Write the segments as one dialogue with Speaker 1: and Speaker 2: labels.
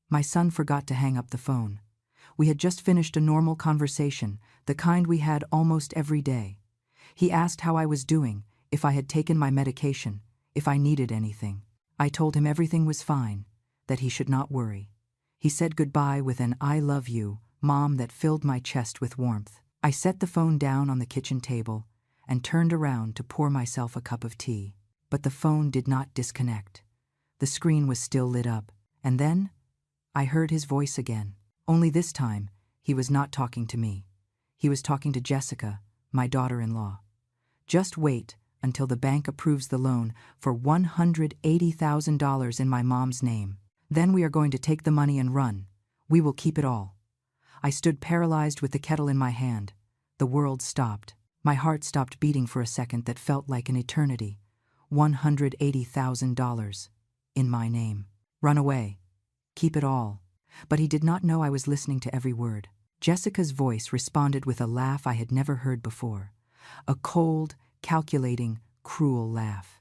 Speaker 1: My son forgot to hang up the phone. We had just finished a normal conversation, the kind we had almost every day. He asked how I was doing, if I had taken my medication, if I needed anything. I told him everything was fine, that he should not worry. He said goodbye with an "I love you, Mom" that filled my chest with warmth. I set the phone down on the kitchen table and turned around to pour myself a cup of tea. But the phone did not disconnect. The screen was still lit up. And then I heard his voice again. Only this time, he was not talking to me. He was talking to Jessica, my daughter-in-law. "Just wait until the bank approves the loan for $180,000 in my mom's name. Then we are going to take the money and run. We will keep it all." I stood paralyzed with the kettle in my hand. The world stopped. My heart stopped beating for a second that felt like an eternity. $180,000 in my name. Run away. Keep it all. But he did not know I was listening to every word. Jessica's voice responded with a laugh I had never heard before. A cold, calculating, cruel laugh.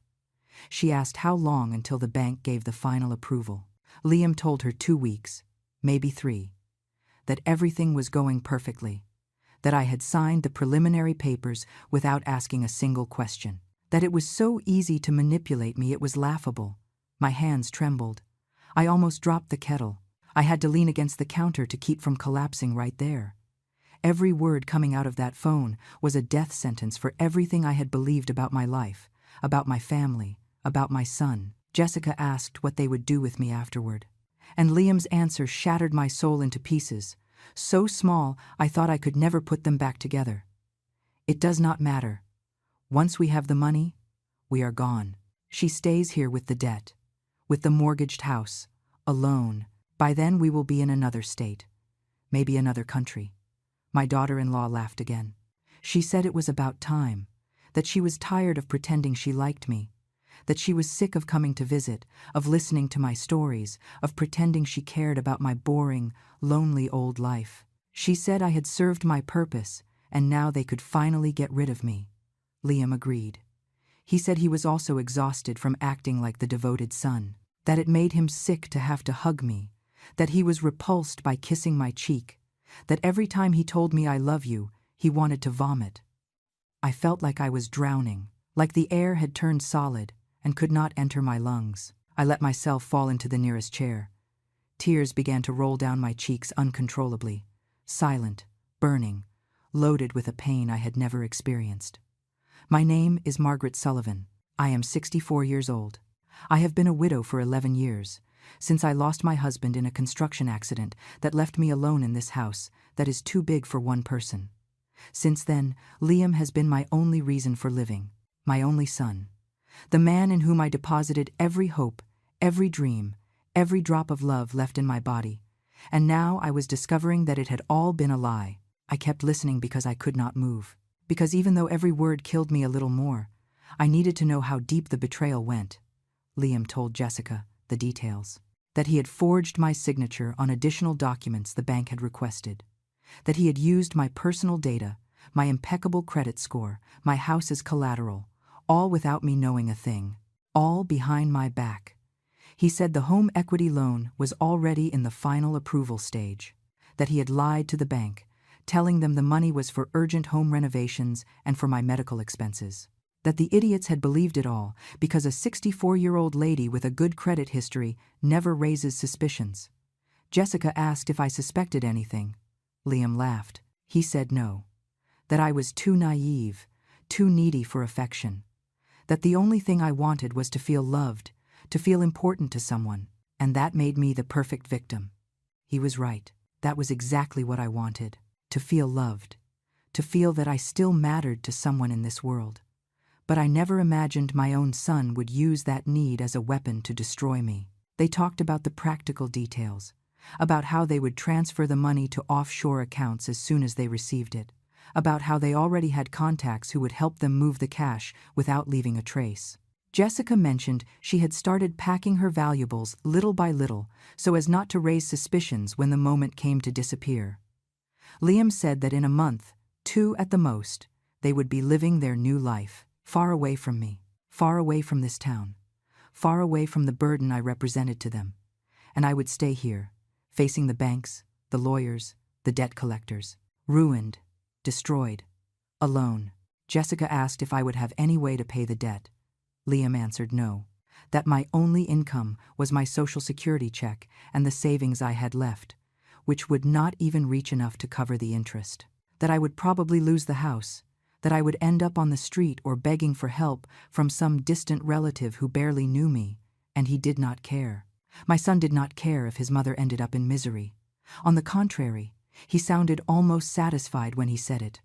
Speaker 1: She asked how long until the bank gave the final approval. Liam told her 2 weeks, maybe 3. That everything was going perfectly. That I had signed the preliminary papers without asking a single question. That it was so easy to manipulate me it was laughable. My hands trembled. I almost dropped the kettle. I had to lean against the counter to keep from collapsing right there. Every word coming out of that phone was a death sentence for everything I had believed about my life, about my family, about my son. Jessica asked what they would do with me afterward. And Liam's answer shattered my soul into pieces, so small I thought I could never put them back together. "It does not matter. Once we have the money, we are gone. She stays here with the debt, with the mortgaged house, alone. By then we will be in another state, maybe another country." My daughter-in-law laughed again. She said it was about time, that she was tired of pretending she liked me, that she was sick of coming to visit, of listening to my stories, of pretending she cared about my boring, lonely old life. She said I had served my purpose, and now they could finally get rid of me. Liam agreed. He said he was also exhausted from acting like the devoted son, that it made him sick to have to hug me, that he was repulsed by kissing my cheek, that every time he told me "I love you," he wanted to vomit. I felt like I was drowning, like the air had turned solid and could not enter my lungs. I let myself fall into the nearest chair. Tears began to roll down my cheeks uncontrollably, silent, burning, loaded with a pain I had never experienced. My name is Margaret Sullivan. I am 64 years old. I have been a widow for 11 years, since I lost my husband in a construction accident that left me alone in this house that is too big for one person. Since then, Liam has been my only reason for living, my only son, the man in whom I deposited every hope, every dream, every drop of love left in my body. And now I was discovering that it had all been a lie. I kept listening because I could not move, because even though every word killed me a little more, I needed to know how deep the betrayal went. Liam told Jessica the details. That he had forged my signature on additional documents the bank had requested. That he had used my personal data, my impeccable credit score, my house as collateral, all without me knowing a thing. All behind my back. He said the home equity loan was already in the final approval stage. That he had lied to the bank, telling them the money was for urgent home renovations and for my medical expenses. That the idiots had believed it all because a 64-year-old lady with a good credit history never raises suspicions. Jessica asked if I suspected anything. Liam laughed. He said no. That I was too naive, too needy for affection. That the only thing I wanted was to feel loved, to feel important to someone, and that made me the perfect victim. He was right. That was exactly what I wanted. To feel loved. To feel that I still mattered to someone in this world. But I never imagined my own son would use that need as a weapon to destroy me. They talked about the practical details, about how they would transfer the money to offshore accounts as soon as they received it, about how they already had contacts who would help them move the cash without leaving a trace. Jessica mentioned she had started packing her valuables little by little so as not to raise suspicions when the moment came to disappear. Liam said that in a month, 2 at the most, they would be living their new life. Far away from me, far away from this town, far away from the burden I represented to them. And I would stay here, facing the banks, the lawyers, the debt collectors. Ruined, destroyed, alone. Jessica asked if I would have any way to pay the debt. Liam answered no. That my only income was my Social Security check and the savings I had left, which would not even reach enough to cover the interest. That I would probably lose the house, that I would end up on the street or begging for help from some distant relative who barely knew me, and he did not care. My son did not care if his mother ended up in misery. On the contrary, he sounded almost satisfied when he said it.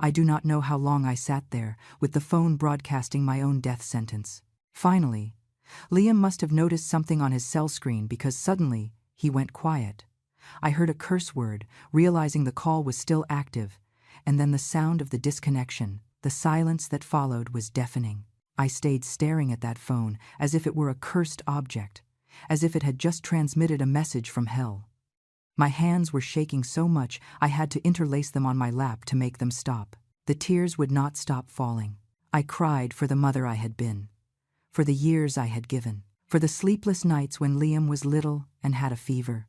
Speaker 1: I do not know how long I sat there, with the phone broadcasting my own death sentence. Finally, Liam must have noticed something on his cell screen because suddenly he went quiet. I heard a curse word, realizing the call was still active, and then the sound of the disconnection. The silence that followed was deafening. I stayed staring at that phone as if it were a cursed object, as if it had just transmitted a message from hell. My hands were shaking so much I had to interlace them on my lap to make them stop. The tears would not stop falling. I cried for the mother I had been, for the years I had given, for the sleepless nights when Liam was little and had a fever,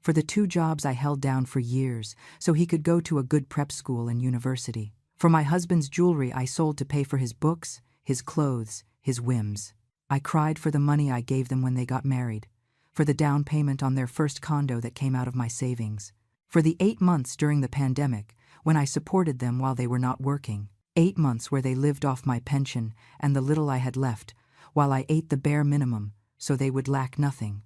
Speaker 1: for the 2 jobs I held down for years so he could go to a good prep school and university, for my husband's jewelry I sold to pay for his books, his clothes, his whims. I cried for the money I gave them when they got married, for the down payment on their first condo that came out of my savings, for the 8 months during the pandemic when I supported them while they were not working, 8 months where they lived off my pension and the little I had left, while I ate the bare minimum so they would lack nothing.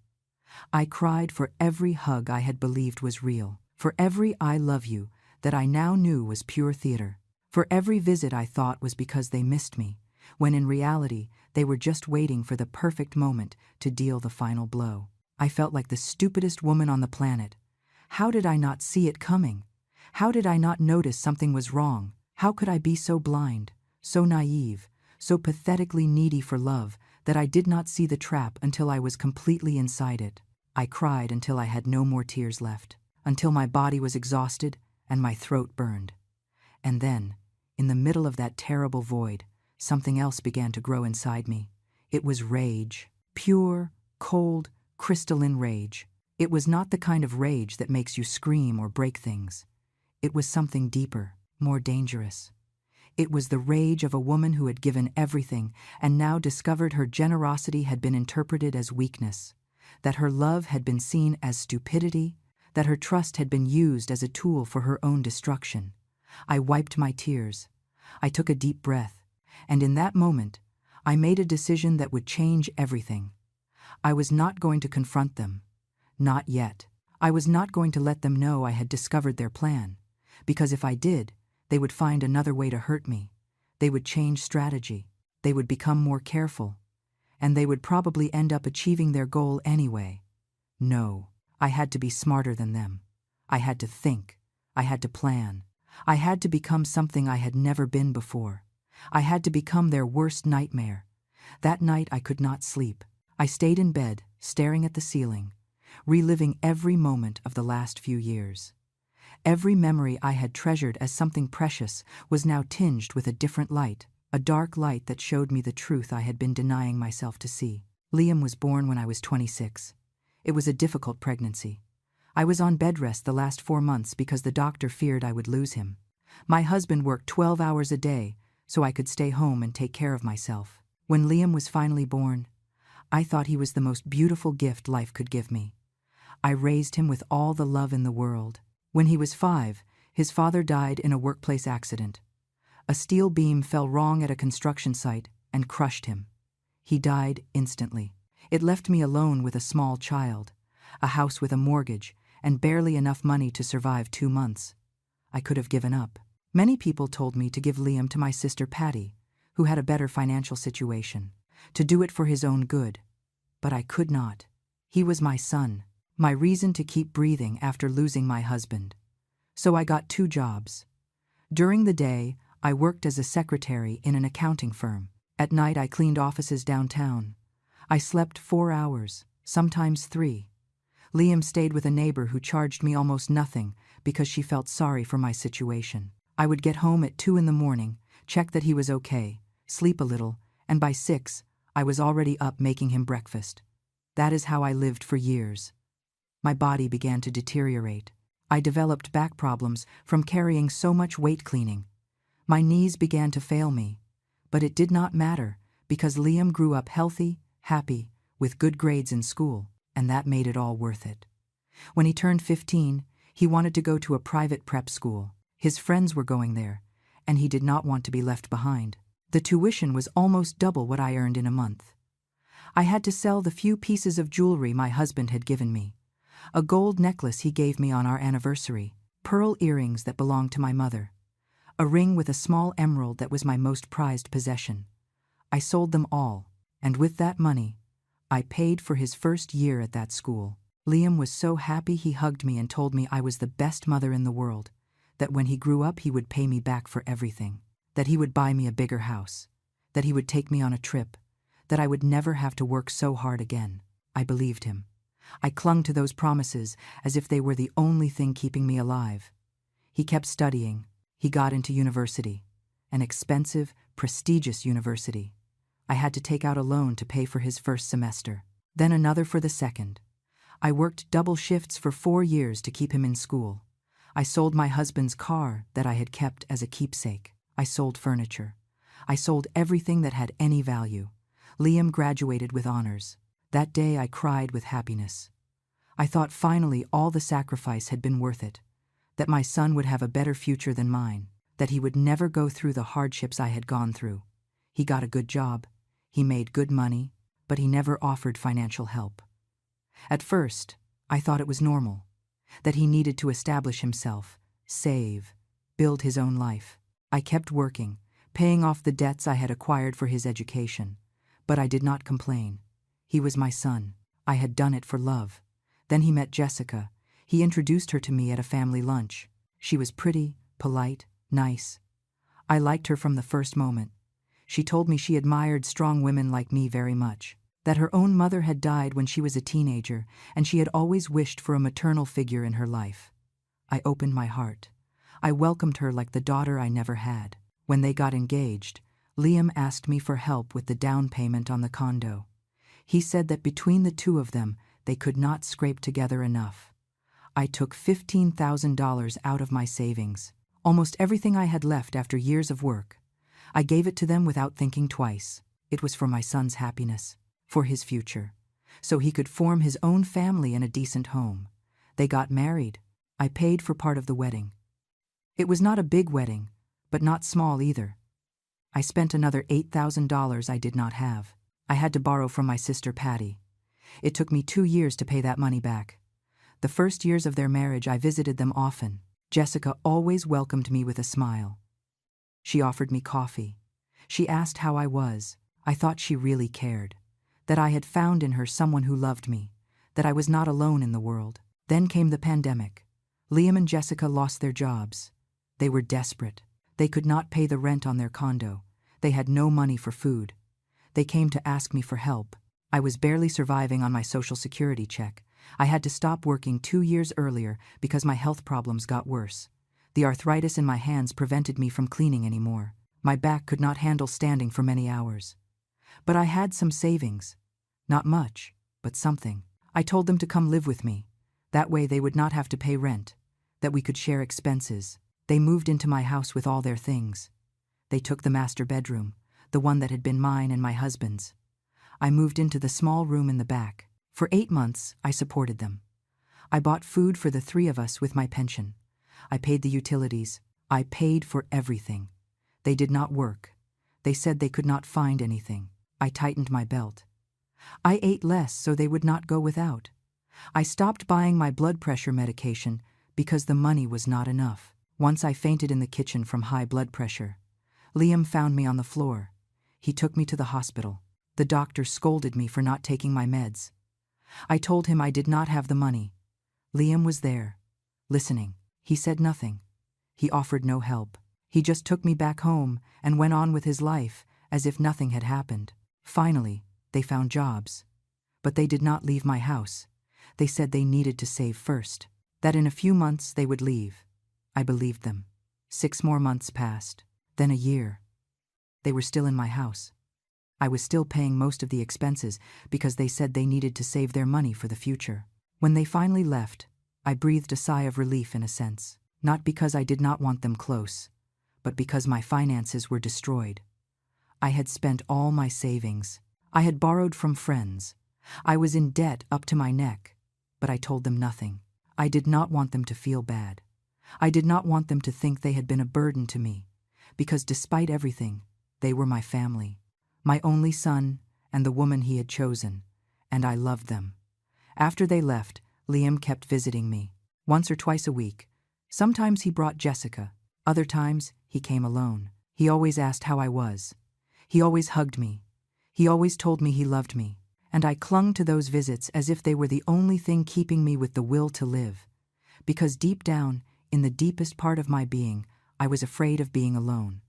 Speaker 1: I cried for every hug I had believed was real, for every I love you that I now knew was pure theater, for every visit I thought was because they missed me, when in reality they were just waiting for the perfect moment to deal the final blow. I felt like the stupidest woman on the planet. How did I not see it coming? How did I not notice something was wrong? How could I be so blind, so naive, so pathetically needy for love that I did not see the trap until I was completely inside it? I cried until I had no more tears left, until my body was exhausted and my throat burned. And then, in the middle of that terrible void, something else began to grow inside me. It was rage. Pure, cold, crystalline rage. It was not the kind of rage that makes you scream or break things. It was something deeper, more dangerous. It was the rage of a woman who had given everything and now discovered her generosity had been interpreted as weakness, that her love had been seen as stupidity, that her trust had been used as a tool for her own destruction. I wiped my tears. I took a deep breath, and in that moment, I made a decision that would change everything. I was not going to confront them. Not yet. I was not going to let them know I had discovered their plan, because if I did, they would find another way to hurt me. They would change strategy. They would become more careful. And they would probably end up achieving their goal anyway. No, I had to be smarter than them. I had to think. I had to plan. I had to become something I had never been before. I had to become their worst nightmare. That night I could not sleep. I stayed in bed, staring at the ceiling, reliving every moment of the last few years. Every memory I had treasured as something precious was now tinged with a different light, a dark light that showed me the truth I had been denying myself to see. Liam was born when I was 26. It was a difficult pregnancy. I was on bed rest the last 4 months because the doctor feared I would lose him. My husband worked 12 hours a day so I could stay home and take care of myself. When Liam was finally born, I thought he was the most beautiful gift life could give me. I raised him with all the love in the world. When he was 5, his father died in a workplace accident. A steel beam fell wrong at a construction site and crushed him. He died instantly. It left me alone with a small child, a house with a mortgage, and barely enough money to survive 2 months. I could have given up. Many people told me to give Liam to my sister Patty, who had a better financial situation, to do it for his own good. But I could not. He was my son, my reason to keep breathing after losing my husband. So I got 2 jobs. During the day, I worked as a secretary in an accounting firm. At night, I cleaned offices downtown. I slept 4 hours, sometimes 3. Liam stayed with a neighbor who charged me almost nothing because she felt sorry for my situation. I would get home at 2 in the morning, check that he was okay, sleep a little, and by 6, I was already up making him breakfast. That is how I lived for years. My body began to deteriorate. I developed back problems from carrying so much weight cleaning. My knees began to fail me. But it did not matter, because Liam grew up healthy, happy, with good grades in school, and that made it all worth it. When he turned 15, he wanted to go to a private prep school. His friends were going there, and he did not want to be left behind. The tuition was almost double what I earned in a month. I had to sell the few pieces of jewelry my husband had given me. A gold necklace he gave me on our anniversary, pearl earrings that belonged to my mother, a ring with a small emerald that was my most prized possession. I sold them all, and with that money, I paid for his first year at that school. Liam was so happy he hugged me and told me I was the best mother in the world, that when he grew up he would pay me back for everything, that he would buy me a bigger house, that he would take me on a trip, that I would never have to work so hard again. I believed him. I clung to those promises as if they were the only thing keeping me alive. He kept studying. He got into university, an expensive, prestigious university. I had to take out a loan to pay for his first semester, then another for the second. I worked double shifts for 4 years to keep him in school. I sold my husband's car that I had kept as a keepsake. I sold furniture. I sold everything that had any value. Liam graduated with honors. That day I cried with happiness. I thought finally all the sacrifice had been worth it, that my son would have a better future than mine, that he would never go through the hardships I had gone through. He got a good job, he made good money, but he never offered financial help. At first, I thought it was normal, that he needed to establish himself, save, build his own life. I kept working, paying off the debts I had acquired for his education, but I did not complain. He was my son. I had done it for love. Then he met Jessica. He introduced her to me at a family lunch. She was pretty, polite, nice. I liked her from the first moment. She told me she admired strong women like me very much, that her own mother had died when she was a teenager, and she had always wished for a maternal figure in her life. I opened my heart. I welcomed her like the daughter I never had. When they got engaged, Liam asked me for help with the down payment on the condo. He said that between the two of them, they could not scrape together enough. I took $15,000 out of my savings, almost everything I had left after years of work. I gave it to them without thinking twice. It was for my son's happiness, for his future, so he could form his own family in a decent home. They got married. I paid for part of the wedding. It was not a big wedding, but not small either. I spent another $8,000 I did not have. I had to borrow from my sister Patty. It took me 2 years to pay that money back. The first years of their marriage I visited them often. Jessica always welcomed me with a smile. She offered me coffee. She asked how I was. I thought she really cared, that I had found in her someone who loved me, that I was not alone in the world. Then came the pandemic. Liam and Jessica lost their jobs. They were desperate. They could not pay the rent on their condo. They had no money for food. They came to ask me for help. I was barely surviving on my Social Security check. I had to stop working 2 years earlier because my health problems got worse. The arthritis in my hands prevented me from cleaning anymore. My back could not handle standing for many hours. But I had some savings. Not much, but something. I told them to come live with me. That way they would not have to pay rent, that we could share expenses. They moved into my house with all their things. They took the master bedroom, the one that had been mine and my husband's. I moved into the small room in the back. For 8 months, I supported them. I bought food for the 3 of us with my pension. I paid the utilities. I paid for everything. They did not work. They said they could not find anything. I tightened my belt. I ate less so they would not go without. I stopped buying my blood pressure medication because the money was not enough. Once I fainted in the kitchen from high blood pressure. Liam found me on the floor. He took me to the hospital. The doctor scolded me for not taking my meds. I told him I did not have the money. Liam was there, listening. He said nothing. He offered no help. He just took me back home and went on with his life as if nothing had happened. Finally, they found jobs. But they did not leave my house. They said they needed to save first, that in a few months they would leave. I believed them. 6 more months passed, then a year. They were still in my house. I was still paying most of the expenses because they said they needed to save their money for the future. When they finally left, I breathed a sigh of relief in a sense, not because I did not want them close, but because my finances were destroyed. I had spent all my savings. I had borrowed from friends. I was in debt up to my neck, but I told them nothing. I did not want them to feel bad. I did not want them to think they had been a burden to me, because despite everything, they were my family, my only son and the woman he had chosen, and I loved them. After they left, Liam kept visiting me, once or twice a week. Sometimes he brought Jessica, other times he came alone. He always asked how I was. He always hugged me. He always told me he loved me, and I clung to those visits as if they were the only thing keeping me with the will to live. Because deep down, in the deepest part of my being, I was afraid of being alone.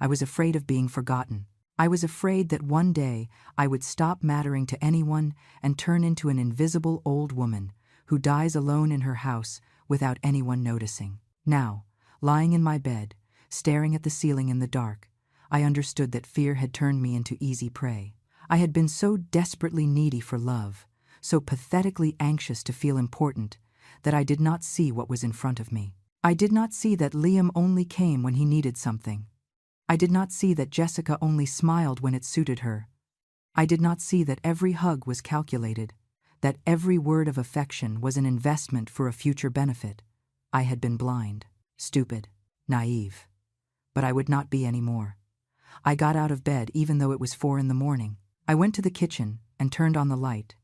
Speaker 1: I was afraid of being forgotten. I was afraid that one day I would stop mattering to anyone and turn into an invisible old woman who dies alone in her house without anyone noticing. Now, lying in my bed, staring at the ceiling in the dark, I understood that fear had turned me into easy prey. I had been so desperately needy for love, so pathetically anxious to feel important, that I did not see what was in front of me. I did not see that Liam only came when he needed something. I did not see that Jessica only smiled when it suited her. I did not see that every hug was calculated, that every word of affection was an investment for a future benefit. I had been blind, stupid, naive. But I would not be anymore. I got out of bed even though it was 4 a.m. I went to the kitchen and turned on the light.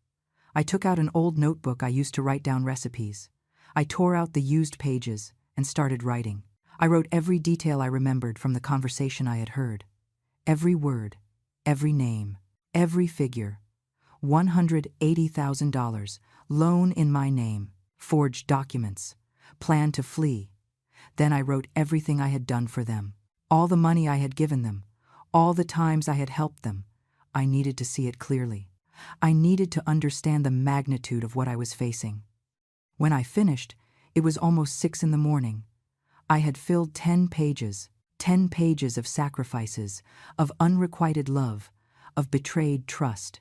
Speaker 1: I took out an old notebook I used to write down recipes. I tore out the used pages and started writing. I wrote every detail I remembered from the conversation I had heard. Every word, every name, every figure. $180,000, loan in my name, forged documents, plan to flee. Then I wrote everything I had done for them, all the money I had given them, all the times I had helped them. I needed to see it clearly. I needed to understand the magnitude of what I was facing. When I finished, it was almost 6 a.m. I had filled 10 pages of sacrifices, of unrequited love, of betrayed trust.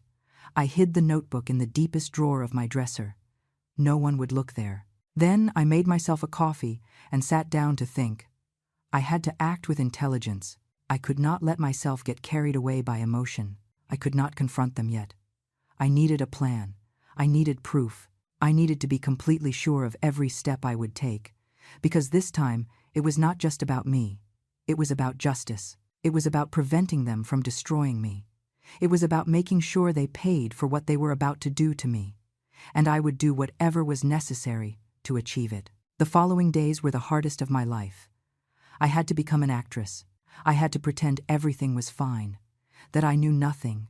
Speaker 1: I hid the notebook in the deepest drawer of my dresser. No one would look there. Then I made myself a coffee and sat down to think. I had to act with intelligence. I could not let myself get carried away by emotion. I could not confront them yet. I needed a plan. I needed proof. I needed to be completely sure of every step I would take. Because this time, it was not just about me. It was about justice. It was about preventing them from destroying me. It was about making sure they paid for what they were about to do to me. And I would do whatever was necessary to achieve it. The following days were the hardest of my life. I had to become an actress. I had to pretend everything was fine, that I knew nothing,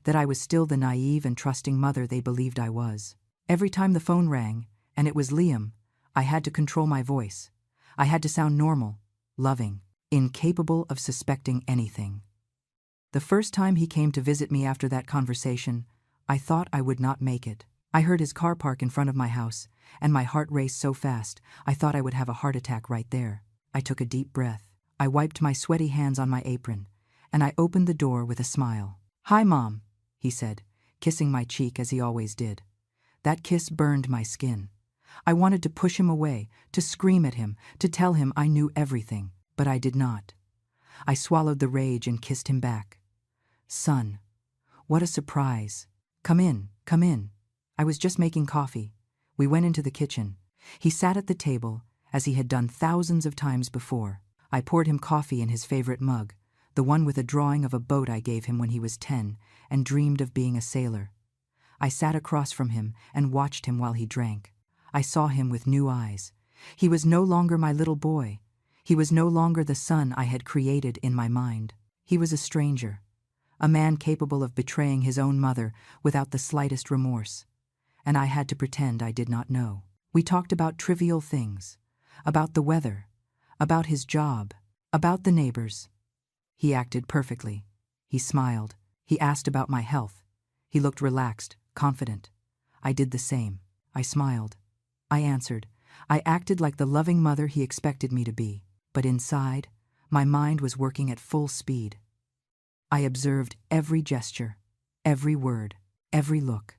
Speaker 1: that I was still the naive and trusting mother they believed I was. Every time the phone rang, and it was Liam, I had to control my voice. I had to sound normal, loving, incapable of suspecting anything. The first time he came to visit me after that conversation, I thought I would not make it. I heard his car park in front of my house, and my heart raced so fast, I thought I would have a heart attack right there. I took a deep breath. I wiped my sweaty hands on my apron, and I opened the door with a smile. "Hi, Mom," he said, kissing my cheek as he always did. That kiss burned my skin. I wanted to push him away, to scream at him, to tell him I knew everything, but I did not. I swallowed the rage and kissed him back. "Son, what a surprise. Come in, come in." I was just making coffee. We went into the kitchen. He sat at the table, as he had done thousands of times before. I poured him coffee in his favorite mug, the one with a drawing of a boat I gave him when he was 10 and dreamed of being a sailor. I sat across from him and watched him while he drank. I saw him with new eyes. He was no longer my little boy. He was no longer the son I had created in my mind. He was a stranger, a man capable of betraying his own mother without the slightest remorse. And I had to pretend I did not know. We talked about trivial things, about the weather, about his job, about the neighbors. He acted perfectly. He smiled. He asked about my health. He looked relaxed, confident. I did the same. I smiled. I answered. I acted like the loving mother he expected me to be. But inside, my mind was working at full speed. I observed every gesture, every word, every look.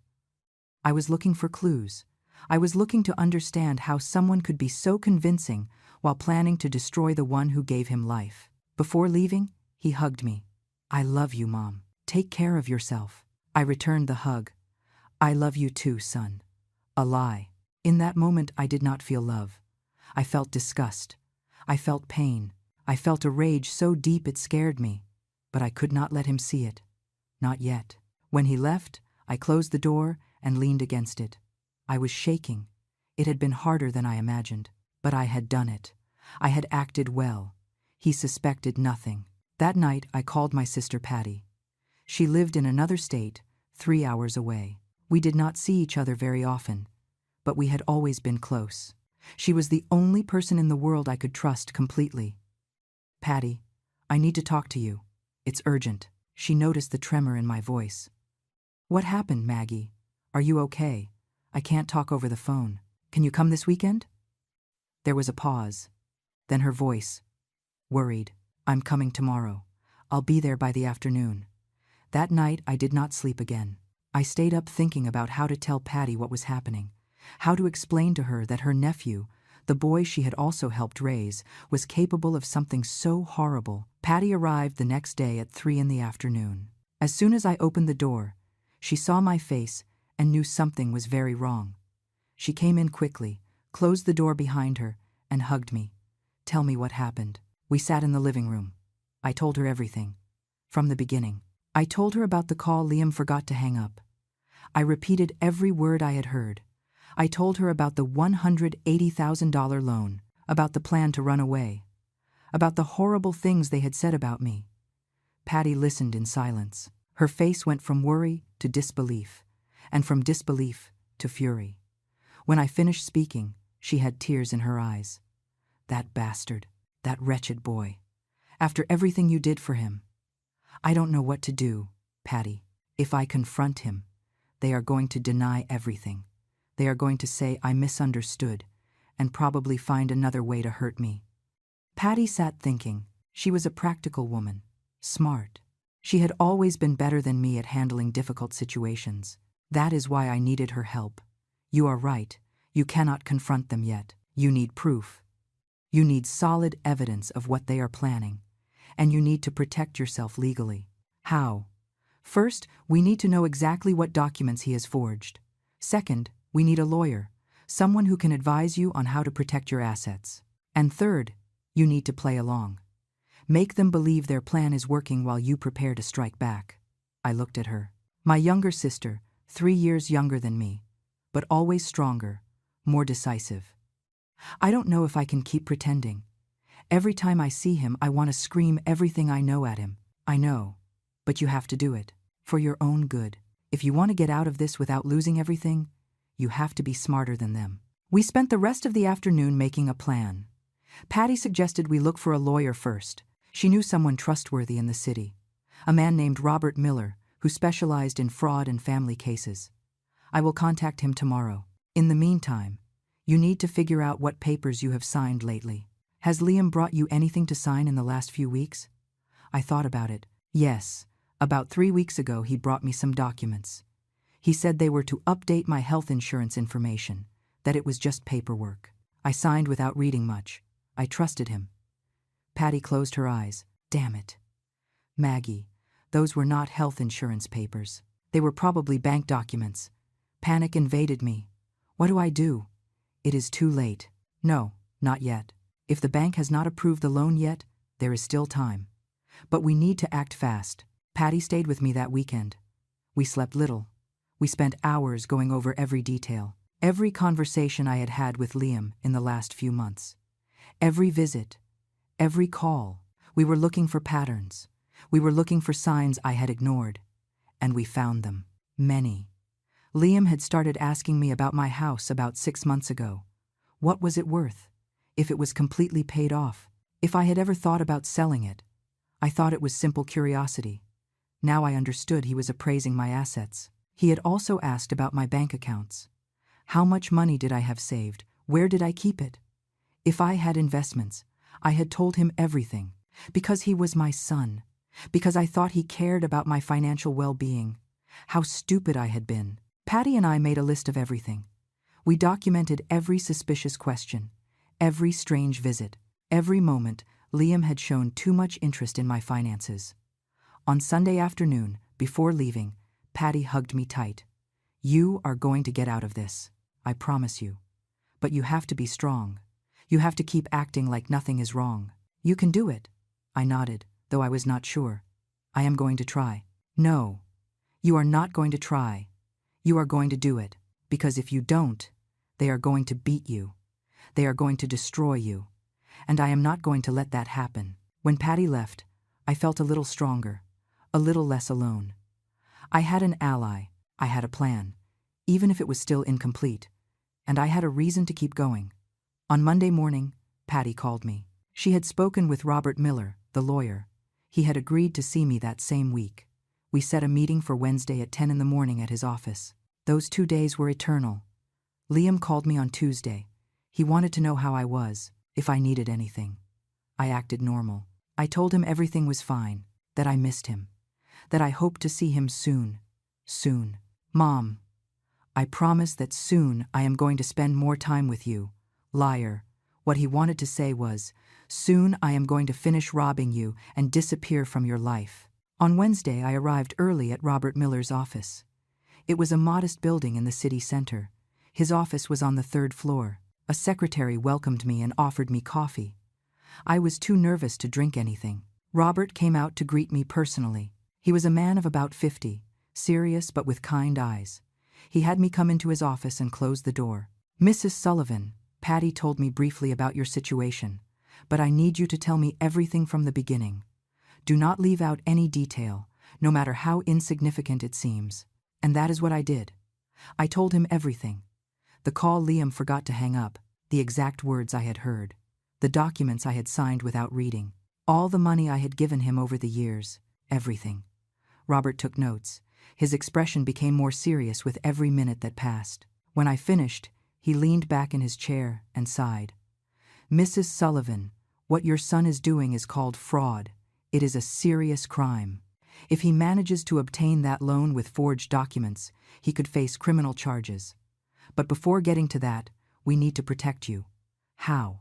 Speaker 1: I was looking for clues. I was looking to understand how someone could be so convincing while planning to destroy the one who gave him life. Before leaving, he hugged me. "I love you, Mom. Take care of yourself." I returned the hug. "I love you too, son." A lie. In that moment, I did not feel love. I felt disgust. I felt pain. I felt a rage so deep it scared me. But I could not let him see it. Not yet. When he left, I closed the door and leaned against it. I was shaking. It had been harder than I imagined. But I had done it. I had acted well. He suspected nothing. That night, I called my sister Patty. She lived in another state, 3 hours away. We did not see each other very often, but we had always been close. She was the only person in the world I could trust completely. "Patty, I need to talk to you. It's urgent." She noticed the tremor in my voice. "What happened, Maggie? Are you okay? I can't talk over the phone. Can you come this weekend?" There was a pause. Then her voice, worried. "I'm coming tomorrow. I'll be there by the afternoon." That night, I did not sleep again. I stayed up thinking about how to tell Patty what was happening, how to explain to her that her nephew, the boy she had also helped raise, was capable of something so horrible. Patty arrived the next day at 3 in the afternoon. As soon as I opened the door, she saw my face and knew something was very wrong. She came in quickly, closed the door behind her, and hugged me. "Tell me what happened." We sat in the living room. I told her everything. From the beginning. I told her about the call Liam forgot to hang up. I repeated every word I had heard. I told her about the $180,000 loan, about the plan to run away, about the horrible things they had said about me. Patty listened in silence. Her face went from worry to disbelief, and from disbelief to fury. When I finished speaking, she had tears in her eyes. "That bastard, that wretched boy. After everything you did for him. I don't know what to do, Patty. If I confront him, they are going to deny everything. They are going to say I misunderstood and probably find another way to hurt me." Patty sat thinking. She was a practical woman, smart. She had always been better than me at handling difficult situations. "That is why I needed her help. You are right. You cannot confront them yet. You need proof. You need solid evidence of what they are planning. And you need to protect yourself legally." "How?" "First, we need to know exactly what documents he has forged. Second, we need a lawyer, someone who can advise you on how to protect your assets. And third, you need to play along. Make them believe their plan is working while you prepare to strike back." I looked at her. My younger sister, 3 years younger than me, but always stronger, more decisive. I don't know if I can keep pretending. Every time I see him, I want to scream everything I know at him. "I know, but you have to do it. For your own good. If you want to get out of this without losing everything, you have to be smarter than them." We spent the rest of the afternoon making a plan. Patty suggested we look for a lawyer first. She knew someone trustworthy in the city, a man named Robert Miller, who specialized in fraud and family cases. "I will contact him tomorrow. In the meantime, you need to figure out what papers you have signed lately. Has Liam brought you anything to sign in the last few weeks?" I thought about it. Yes, about 3 weeks ago he brought me some documents. He said they were to update my health insurance information, that it was just paperwork. I signed without reading much. I trusted him. Patty closed her eyes. "Damn it. Maggie, those were not health insurance papers. They were probably bank documents." Panic invaded me. What do I do? It is too late. No, not yet. If the bank has not approved the loan yet, there is still time. But we need to act fast. Patty stayed with me that weekend. We slept little. We spent hours going over every detail, every conversation I had had with Liam in the last few months. Every visit, every call. We were looking for patterns. We were looking for signs I had ignored. And we found them. Many. Liam had started asking me about my house about 6 months ago. What was it worth? If it was completely paid off? If I had ever thought about selling it? I thought it was simple curiosity. Now I understood he was appraising my assets. He had also asked about my bank accounts. How much money did I have saved? Where did I keep it? If I had investments, I had told him everything. Because he was my son. Because I thought he cared about my financial well-being. How stupid I had been. Patty and I made a list of everything. We documented every suspicious question, every strange visit, every moment Liam had shown too much interest in my finances. On Sunday afternoon, before leaving, Patty hugged me tight. "You are going to get out of this, I promise you. But you have to be strong. You have to keep acting like nothing is wrong. You can do it." I nodded, though I was not sure. "I am going to try." "No, you are not going to try. You are going to do it, because if you don't, they are going to beat you. They are going to destroy you. And I am not going to let that happen." When Patty left, I felt a little stronger, a little less alone. I had an ally, I had a plan, even if it was still incomplete, and I had a reason to keep going. On Monday morning, Patty called me. She had spoken with Robert Miller, the lawyer. He had agreed to see me that same week. We set a meeting for Wednesday at 10 in the morning at his office. Those 2 days were eternal. Liam called me on Tuesday. He wanted to know how I was, if I needed anything. I acted normal. I told him everything was fine, that I missed him, that I hoped to see him soon. Soon. "Mom, I promise that soon I am going to spend more time with you." Liar. What he wanted to say was, "Soon I am going to finish robbing you and disappear from your life." On Wednesday, I arrived early at Robert Miller's office. It was a modest building in the city center. His office was on the 3rd floor. A secretary welcomed me and offered me coffee. I was too nervous to drink anything. Robert came out to greet me personally. He was a man of about 50, serious but with kind eyes. He had me come into his office and close the door. "Mrs. Sullivan, Patty told me briefly about your situation, but I need you to tell me everything from the beginning. Do not leave out any detail, no matter how insignificant it seems." And that is what I did. I told him everything. The call Liam forgot to hang up, the exact words I had heard, the documents I had signed without reading, all the money I had given him over the years, everything. Robert took notes. His expression became more serious with every minute that passed. When I finished, he leaned back in his chair and sighed. "Mrs. Sullivan, what your son is doing is called fraud. It is a serious crime. If he manages to obtain that loan with forged documents, he could face criminal charges. But before getting to that, we need to protect you." "How?"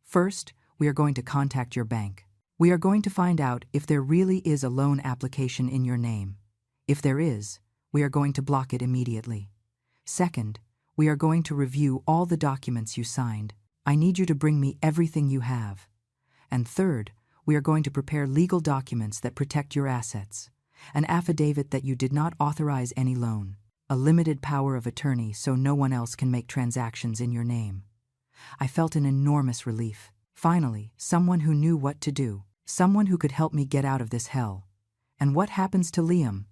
Speaker 1: "First, we are going to contact your bank. We are going to find out if there really is a loan application in your name. If there is, we are going to block it immediately. Second, we are going to review all the documents you signed. I need you to bring me everything you have. And third, we are going to prepare legal documents that protect your assets. An affidavit that you did not authorize any loan. A limited power of attorney so no one else can make transactions in your name." I felt an enormous relief. Finally, someone who knew what to do. Someone who could help me get out of this hell. "And what happens to Liam?"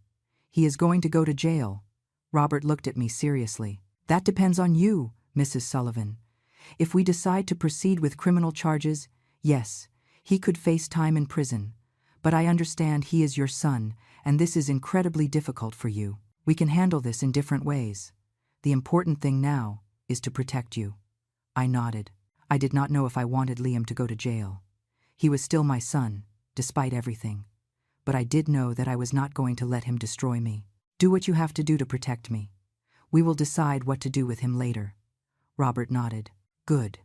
Speaker 1: "He is going to go to jail." Robert looked at me seriously. "That depends on you, Mrs. Sullivan. If we decide to proceed with criminal charges, yes, he could face time in prison. But I understand he is your son, and this is incredibly difficult for you. We can handle this in different ways. The important thing now is to protect you." I nodded. I did not know if I wanted Liam to go to jail. He was still my son, despite everything. But I did know that I was not going to let him destroy me. "Do what you have to do to protect me. We will decide what to do with him later." Robert nodded. "Good.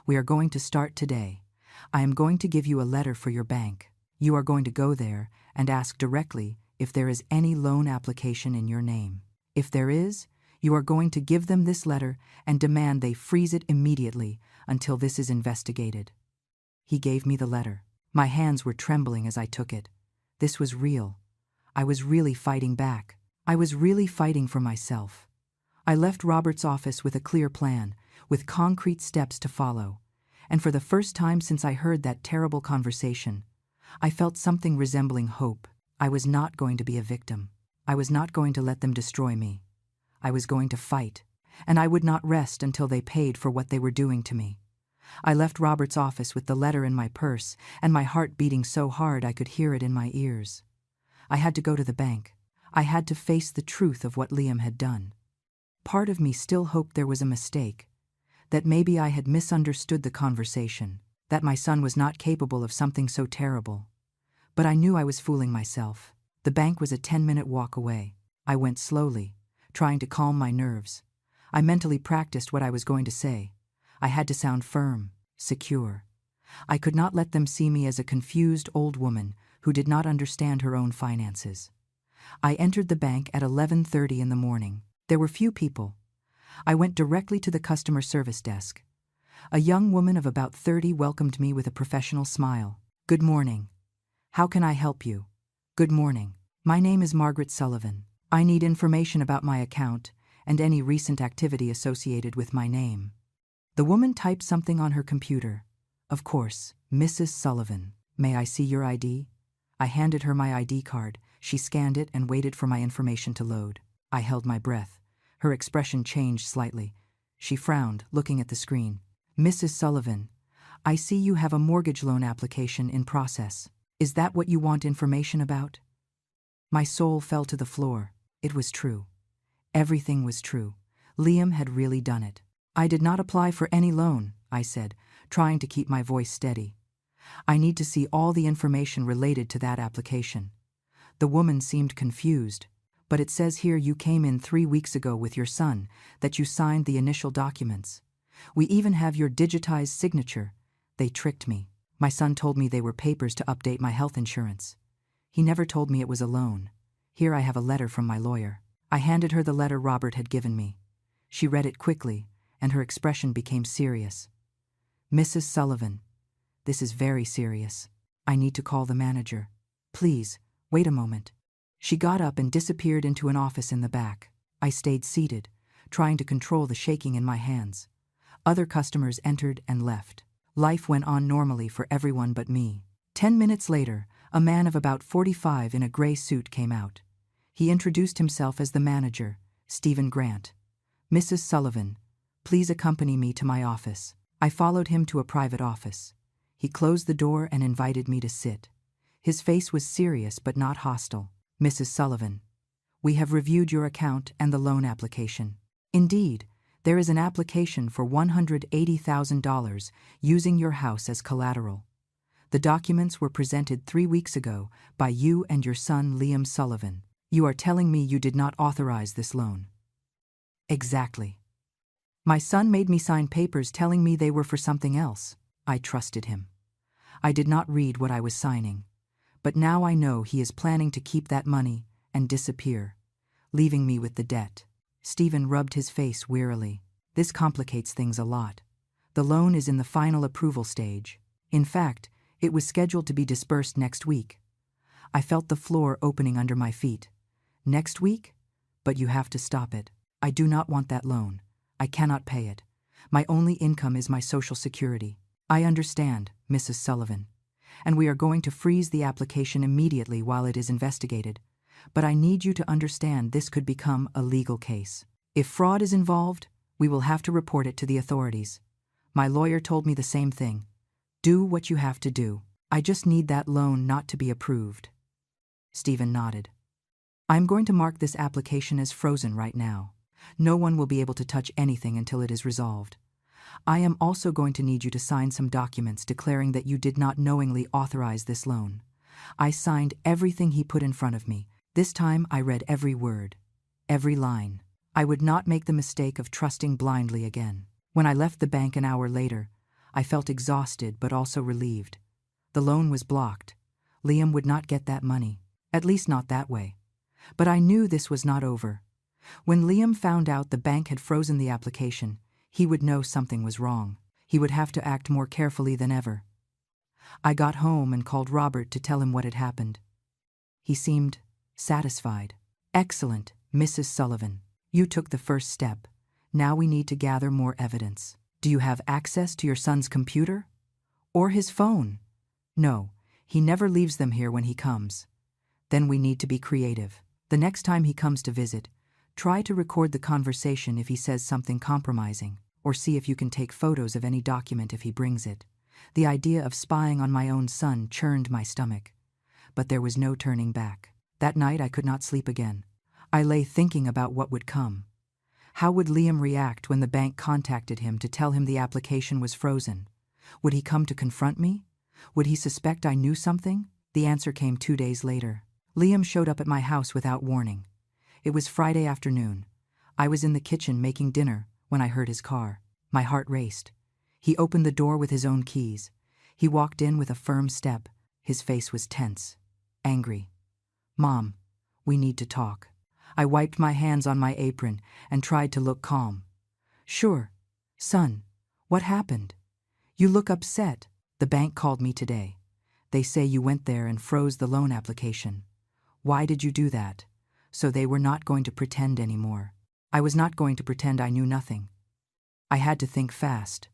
Speaker 1: We are going to start today. I am going to give you a letter for your bank. You are going to go there and ask directly if there is any loan application in your name. If there is, you are going to give them this letter and demand they freeze it immediately until this is investigated." He gave me the letter. My hands were trembling as I took it. This was real. I was really fighting back. I was really fighting for myself. I left Robert's office with a clear plan, with concrete steps to follow. And for the first time since I heard that terrible conversation, I felt something resembling hope. I was not going to be a victim. I was not going to let them destroy me. I was going to fight, and I would not rest until they paid for what they were doing to me. I left Robert's office with the letter in my purse and my heart beating so hard I could hear it in my ears. I had to go to the bank. I had to face the truth of what Liam had done. Part of me still hoped there was a mistake, that maybe I had misunderstood the conversation, that my son was not capable of something so terrible. But I knew I was fooling myself. The bank was a 10-minute walk away. I went slowly, trying to calm my nerves. I mentally practiced what I was going to say. I had to sound firm, secure. I could not let them see me as a confused old woman who did not understand her own finances. I entered the bank at 11:30 in the morning. There were few people. I went directly to the customer service desk. A young woman of about 30 welcomed me with a professional smile. "Good morning. How can I help you?" "Good morning. My name is Margaret Sullivan. I need information about my account and any recent activity associated with my name." The woman typed something on her computer. "Of course, Mrs. Sullivan. May I see your ID?" I handed her my ID card. She scanned it and waited for my information to load. I held my breath. Her expression changed slightly. She frowned, looking at the screen. "Mrs. Sullivan, I see you have a mortgage loan application in process. Is that what you want information about?" My soul fell to the floor. It was true. Everything was true. Liam had really done it. "I did not apply for any loan," I said, trying to keep my voice steady. "I need to see all the information related to that application." The woman seemed confused. "But it says here you came in 3 weeks ago with your son, that you signed the initial documents. We even have your digitized signature." They tricked me. My son told me they were papers to update my health insurance. He never told me it was a loan. Here I have a letter from my lawyer. I handed her the letter Robert had given me. She read it quickly, and her expression became serious. "Mrs. Sullivan, this is very serious. I need to call the manager. Please, wait a moment." She got up and disappeared into an office in the back. I stayed seated, trying to control the shaking in my hands. Other customers entered and left. Life went on normally for everyone but me. 10 minutes later, a man of about 45 in a gray suit came out. He introduced himself as the manager, Stephen Grant. "Mrs. Sullivan, please accompany me to my office." I followed him to a private office. He closed the door and invited me to sit. His face was serious but not hostile. "Mrs. Sullivan, we have reviewed your account and the loan application. Indeed, there is an application for $180,000 using your house as collateral. The documents were presented 3 weeks ago by you and your son Liam Sullivan. You are telling me you did not authorize this loan?" "Exactly. My son made me sign papers telling me they were for something else." I trusted him. I did not read what I was signing. But now I know he is planning to keep that money and disappear, leaving me with the debt. Stephen rubbed his face wearily. "This complicates things a lot. The loan is in the final approval stage. In fact, it was scheduled to be disbursed next week." I felt the floor opening under my feet. "Next week? But you have to stop it. I do not want that loan. I cannot pay it. My only income is my Social Security." "I understand, Mrs. Sullivan, and we are going to freeze the application immediately while it is investigated. But I need you to understand this could become a legal case. If fraud is involved, we will have to report it to the authorities. My lawyer told me the same thing. Do what you have to do. I just need that loan not to be approved." Stephen nodded. "I'm going to mark this application as frozen right now. No one will be able to touch anything until it is resolved. I am also going to need you to sign some documents declaring that you did not knowingly authorize this loan." I signed everything he put in front of me. This time I read every word, every line. I would not make the mistake of trusting blindly again. When I left the bank an hour later, I felt exhausted but also relieved. The loan was blocked. Liam would not get that money, at least not that way. But I knew this was not over. When Liam found out the bank had frozen the application, he would know something was wrong. He would have to act more carefully than ever. I got home and called Robert to tell him what had happened. He seemed satisfied. "Excellent, Mrs. Sullivan. You took the first step. Now we need to gather more evidence. Do you have access to your son's computer? Or his phone?" "No, he never leaves them here when he comes." "Then we need to be creative. The next time he comes to visit, try to record the conversation if he says something compromising, or see if you can take photos of any document if he brings it." The idea of spying on my own son churned my stomach. But there was no turning back. That night I could not sleep again. I lay thinking about what would come. How would Liam react when the bank contacted him to tell him the application was frozen? Would he come to confront me? Would he suspect I knew something? The answer came 2 days later. Liam showed up at my house without warning. It was Friday afternoon. I was in the kitchen making dinner when I heard his car. My heart raced. He opened the door with his own keys. He walked in with a firm step. His face was tense, angry. "Mom, we need to talk." I wiped my hands on my apron and tried to look calm. "Sure. Son, what happened? You look upset." "The bank called me today. They say you went there and froze the loan application. Why did you do that?" "So they were not going to pretend anymore." I was not going to pretend I knew nothing. I had to think fast.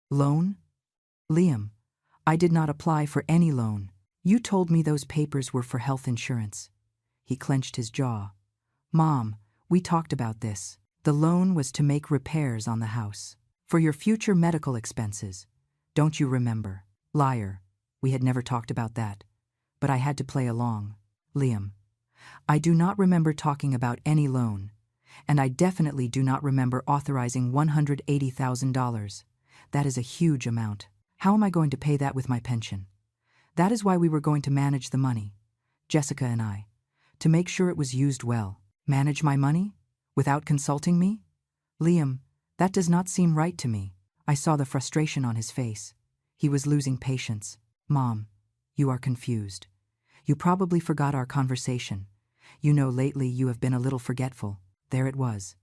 Speaker 1: "Loan? Liam, I did not apply for any loan. You told me those papers were for health insurance." He clenched his jaw. "Mom, we talked about this. The loan was to make repairs on the house. For your future medical expenses. Don't you remember?" Liar. We had never talked about that. But I had to play along. "Liam, I do not remember talking about any loan. And I definitely do not remember authorizing $180,000. That is a huge amount. How am I going to pay that with my pension? That is why we were going to manage the money, Jessica and I, to make sure it was used well." "Manage my money? Without consulting me?" "Liam, that does not seem right to me." I saw the frustration on his face. He was losing patience. "Mom, you are confused. You probably forgot our conversation. You know, lately you have been a little forgetful." There it was.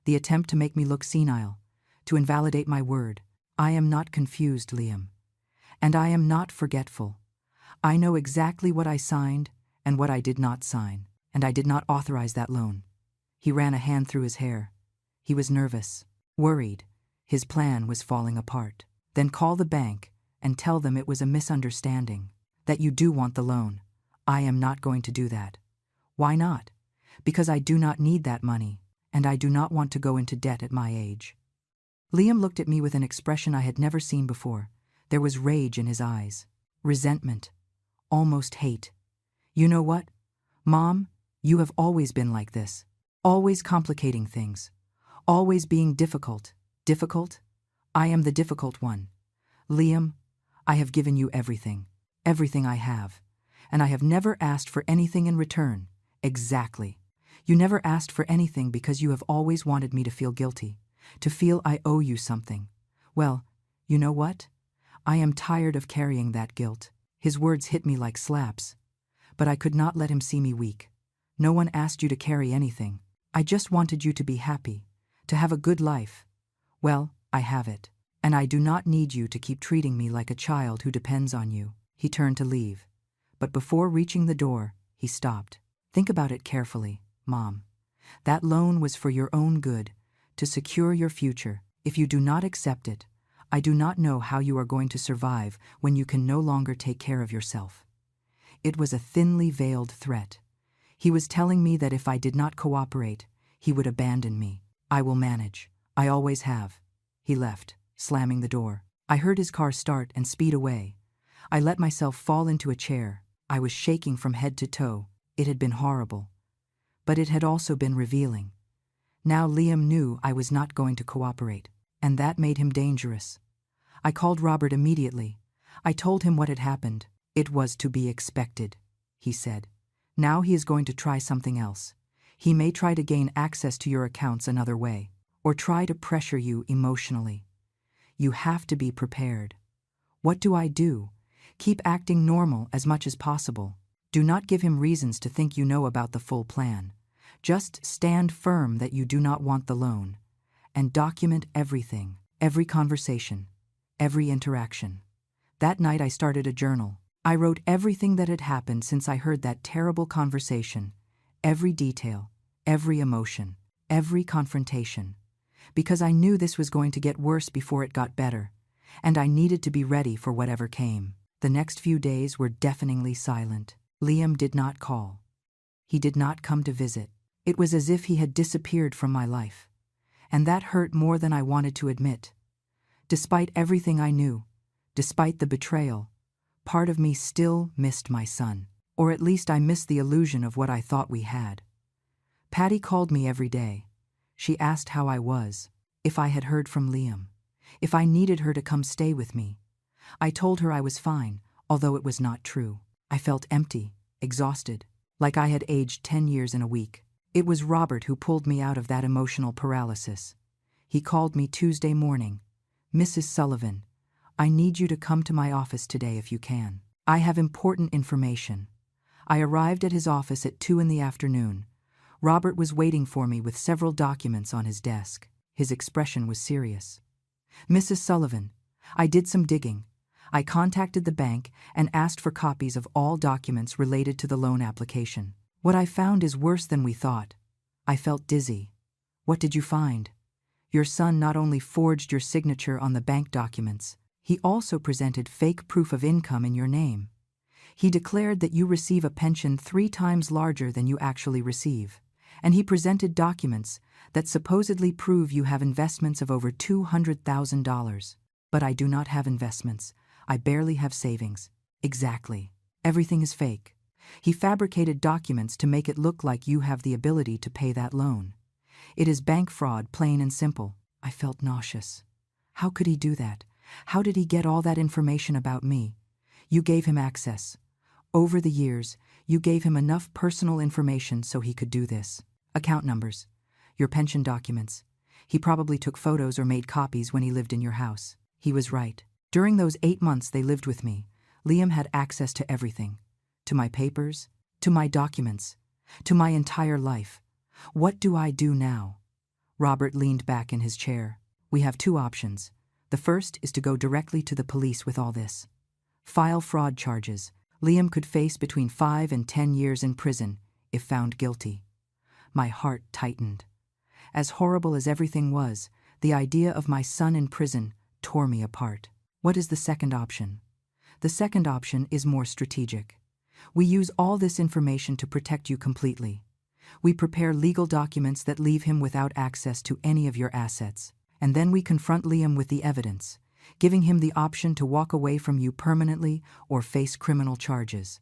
Speaker 1: The attempt to make me look senile, to invalidate my word. "I am not confused, Liam. And I am not forgetful. I know exactly what I signed and what I did not sign, and I did not authorize that loan." He ran a hand through his hair. He was nervous, worried. His plan was falling apart. "Then call the bank and tell them it was a misunderstanding, that you do want the loan." "I am not going to do that." "Why not?" "Because I do not need that money, and I do not want to go into debt at my age." Liam looked at me with an expression I had never seen before. There was rage in his eyes, resentment, almost hate. "You know what? Mom, you have always been like this. Always complicating things. Always being difficult. Difficult? I am the difficult one. Liam, I have given you everything. Everything I have. And I have never asked for anything in return." "Exactly. You never asked for anything because you have always wanted me to feel guilty, to feel I owe you something. Well, you know what? I am tired of carrying that guilt." His words hit me like slaps. But I could not let him see me weak. "No one asked you to carry anything. I just wanted you to be happy, to have a good life. Well, I have it. And I do not need you to keep treating me like a child who depends on you." He turned to leave. But before reaching the door, he stopped. "Think about it carefully, Mom. That loan was for your own good, to secure your future. If you do not accept it, I do not know how you are going to survive when you can no longer take care of yourself." It was a thinly veiled threat. He was telling me that if I did not cooperate, he would abandon me. "I will manage. I always have." He left, slamming the door. I heard his car start and speed away. I let myself fall into a chair. I was shaking from head to toe. It had been horrible. But it had also been revealing. Now Liam knew I was not going to cooperate, and that made him dangerous. I called Robert immediately. I told him what had happened. "It was to be expected," he said. "Now he is going to try something else. He may try to gain access to your accounts another way, or try to pressure you emotionally. You have to be prepared." What do I do? Keep acting normal as much as possible. Do not give him reasons to think you know about the full plan. Just stand firm that you do not want the loan. And document everything, every conversation, every interaction. That night I started a journal. I wrote everything that had happened since I heard that terrible conversation, every detail, every emotion, every confrontation. Because I knew this was going to get worse before it got better, and I needed to be ready for whatever came. The next few days were deafeningly silent. Liam did not call. He did not come to visit. It was as if he had disappeared from my life. And that hurt more than I wanted to admit. Despite everything I knew, despite the betrayal, part of me still missed my son. Or at least I missed the illusion of what I thought we had. Patty called me every day. She asked how I was, if I had heard from Liam, if I needed her to come stay with me. I told her I was fine, although it was not true. I felt empty, exhausted, like I had aged 10 years in a week. It was Robert who pulled me out of that emotional paralysis. He called me Tuesday morning. "Mrs. Sullivan, I need you to come to my office today if you can. I have important information." I arrived at his office at 2 in the afternoon. Robert was waiting for me with several documents on his desk. His expression was serious. "Mrs. Sullivan, I did some digging. I contacted the bank and asked for copies of all documents related to the loan application. What I found is worse than we thought." I felt dizzy. "What did you find?" "Your son not only forged your signature on the bank documents, he also presented fake proof of income in your name. He declared that you receive a pension 3 times larger than you actually receive. And he presented documents that supposedly prove you have investments of over $200,000. But I do not have investments. I barely have savings." "Exactly. Everything is fake. He fabricated documents to make it look like you have the ability to pay that loan. It is bank fraud, plain and simple." I felt nauseous. How could he do that? How did he get all that information about me? "You gave him access. Over the years, you gave him enough personal information so he could do this. Account numbers, your pension documents. He probably took photos or made copies when he lived in your house." He was right. During those 8 months they lived with me, Liam had access to everything. To my papers, to my documents, to my entire life. What do I do now? Robert leaned back in his chair. "We have 2 options. The first is to go directly to the police with all this. File fraud charges. Liam could face between 5 and 10 years in prison if found guilty." My heart tightened. As horrible as everything was, the idea of my son in prison tore me apart. What is the second option? The second option is more strategic. We use all this information to protect you completely. We prepare legal documents that leave him without access to any of your assets, and then we confront Liam with the evidence, giving him the option to walk away from you permanently or face criminal charges.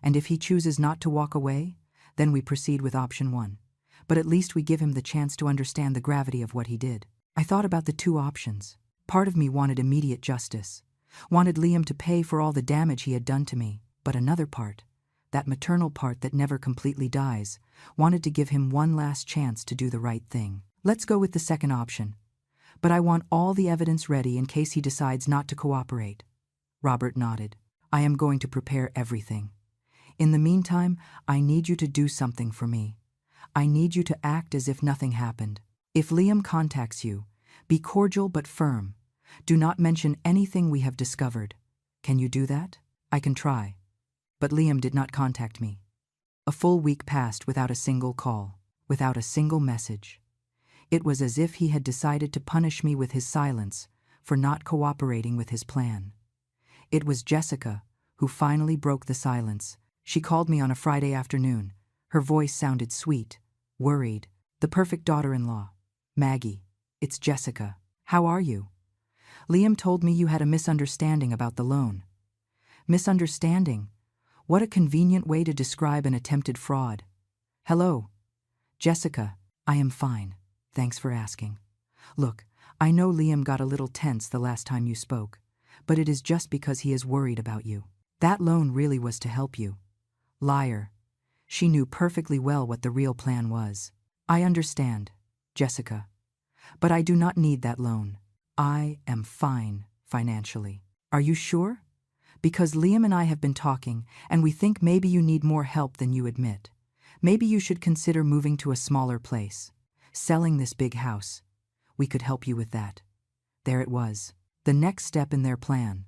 Speaker 1: And if he chooses not to walk away, then we proceed with option 1. But at least we give him the chance to understand the gravity of what he did. I thought about the 2 options. Part of me wanted immediate justice, wanted Liam to pay for all the damage he had done to me, but another part, that maternal part that never completely dies, wanted to give him one last chance to do the right thing. "Let's go with the second option. But I want all the evidence ready in case he decides not to cooperate." Robert nodded. "I am going to prepare everything. In the meantime, I need you to do something for me. I need you to act as if nothing happened. If Liam contacts you, be cordial but firm. Do not mention anything we have discovered. Can you do that?" "I can try." But Liam did not contact me. A full week passed without a single call, without a single message. It was as if he had decided to punish me with his silence for not cooperating with his plan. It was Jessica who finally broke the silence. She called me on a Friday afternoon. Her voice sounded sweet, worried. "The perfect daughter-in-law. Maggie, it's Jessica. How are you? Liam told me you had a misunderstanding about the loan." "Misunderstanding? What a convenient way to describe an attempted fraud." "Hello. Jessica, I am fine. Thanks for asking. Look, I know Liam got a little tense the last time you spoke, but it is just because he is worried about you. That loan really was to help you." Liar. She knew perfectly well what the real plan was. "I understand, Jessica. But I do not need that loan. I am fine financially." "Are you sure? Because Liam and I have been talking, and we think maybe you need more help than you admit. Maybe you should consider moving to a smaller place, selling this big house. We could help you with that." There it was, the next step in their plan.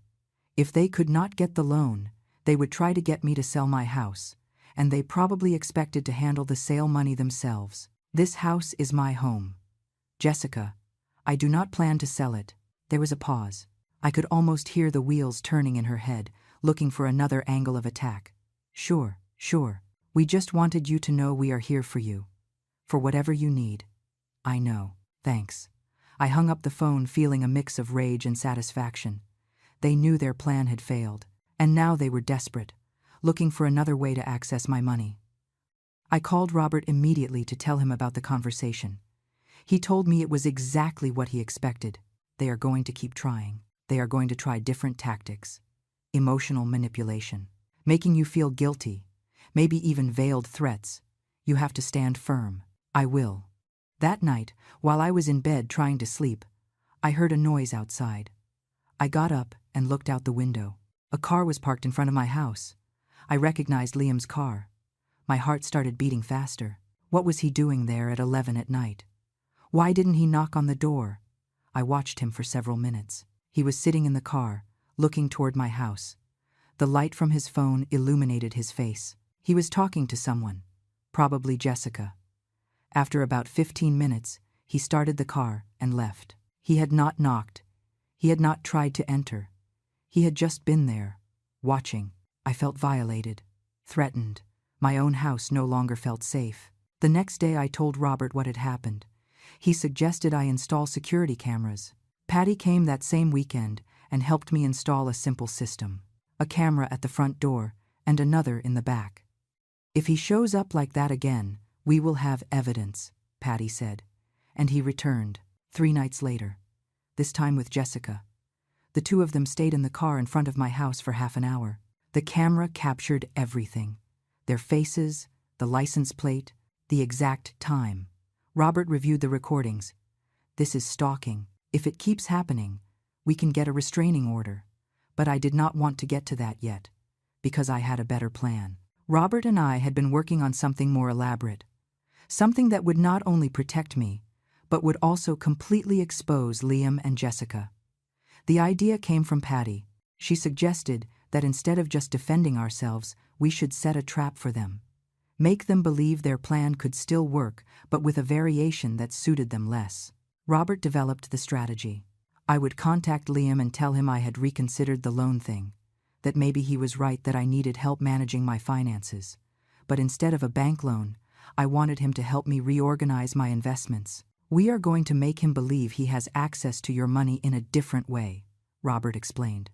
Speaker 1: If they could not get the loan, they would try to get me to sell my house, and they probably expected to handle the sale money themselves. "This house is my home. Jessica, I do not plan to sell it." There was a pause. I could almost hear the wheels turning in her head, looking for another angle of attack. Sure. We just wanted you to know we are here for you. For whatever you need." "I know. Thanks." I hung up the phone feeling a mix of rage and satisfaction. They knew their plan had failed, and now they were desperate, looking for another way to access my money. I called Robert immediately to tell him about the conversation. He told me it was exactly what he expected. They are going to keep trying. They are going to try different tactics. Emotional manipulation. Making you feel guilty. Maybe even veiled threats. You have to stand firm. I will. That night, while I was in bed trying to sleep, I heard a noise outside. I got up and looked out the window. A car was parked in front of my house. I recognized Liam's car. My heart started beating faster. What was he doing there at 11 at night? Why didn't he knock on the door? I watched him for several minutes. He was sitting in the car, looking toward my house. The light from his phone illuminated his face. He was talking to someone, probably Jessica. After about 15 minutes, he started the car and left. He had not knocked. He had not tried to enter. He had just been there, watching. I felt violated, threatened. My own house no longer felt safe. The next day I told Robert what had happened. He suggested I install security cameras. Patty came that same weekend and helped me install a simple system. A camera at the front door and another in the back. If he shows up like that again, we will have evidence, Patty said. And he returned, 3 nights later. This time with Jessica. The two of them stayed in the car in front of my house for half an hour. The camera captured everything. Their faces, the license plate, the exact time. Robert reviewed the recordings. This is stalking. If it keeps happening, we can get a restraining order. But I did not want to get to that yet, because I had a better plan. Robert and I had been working on something more elaborate. Something that would not only protect me, but would also completely expose Liam and Jessica. The idea came from Patty. She suggested that instead of just defending ourselves, we should set a trap for them. Make them believe their plan could still work, but with a variation that suited them less. Robert developed the strategy. I would contact Liam and tell him I had reconsidered the loan thing, that maybe he was right that I needed help managing my finances. But instead of a bank loan, I wanted him to help me reorganize my investments. We are going to make him believe he has access to your money in a different way, Robert explained.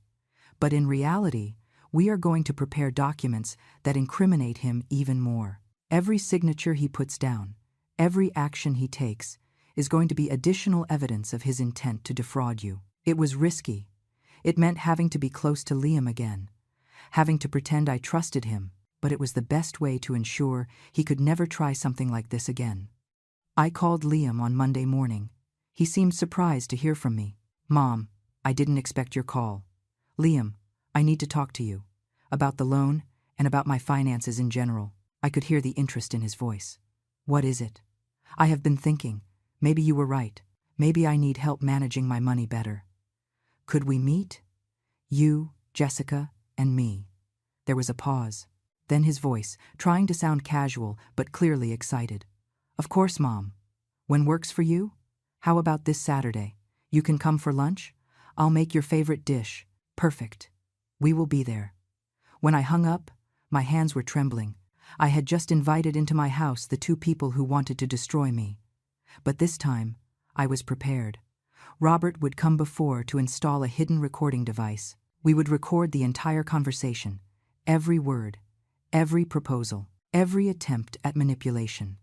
Speaker 1: But in reality, we are going to prepare documents that incriminate him even more. Every signature he puts down, every action he takes, is going to be additional evidence of his intent to defraud you. It was risky. It meant having to be close to Liam again, having to pretend I trusted him, but it was the best way to ensure he could never try something like this again. I called Liam on Monday morning. He seemed surprised to hear from me. "Mom, I didn't expect your call. Liam, I need to talk to you. About the loan and about my finances in general." I could hear the interest in his voice. "What is it?" "I have been thinking. Maybe you were right. Maybe I need help managing my money better. Could we meet? You, Jessica, and me." There was a pause. Then his voice, trying to sound casual but clearly excited. "Of course, Mom. When works for you? How about this Saturday? You can come for lunch? I'll make your favorite dish. Perfect. We will be there." When I hung up, my hands were trembling. I had just invited into my house the 2 people who wanted to destroy me. But this time, I was prepared. Robert would come before to install a hidden recording device. We would record the entire conversation, every word, every proposal, every attempt at manipulation.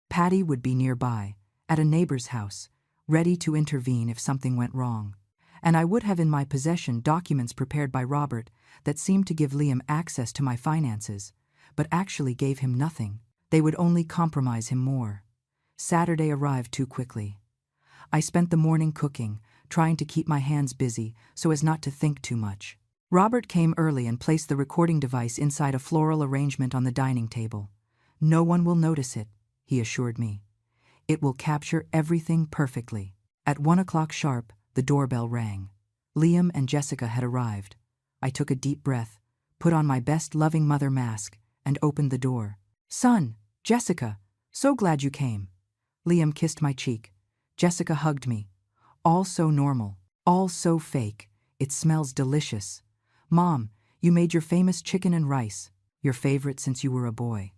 Speaker 1: Patty would be nearby, at a neighbor's house, ready to intervene if something went wrong. And I would have in my possession documents prepared by Robert that seemed to give Liam access to my finances, but actually gave him nothing. They would only compromise him more. Saturday arrived too quickly. I spent the morning cooking, trying to keep my hands busy so as not to think too much. Robert came early and placed the recording device inside a floral arrangement on the dining table. "No one will notice it," he assured me. "It will capture everything perfectly." At 1 o'clock sharp, the doorbell rang. Liam and Jessica had arrived. I took a deep breath, put on my best loving mother mask, and opened the door. "Son, Jessica, so glad you came." Liam kissed my cheek. Jessica hugged me. "All so normal, all so fake. It smells delicious. Mom, you made your famous chicken and rice, your favorite since you were a boy."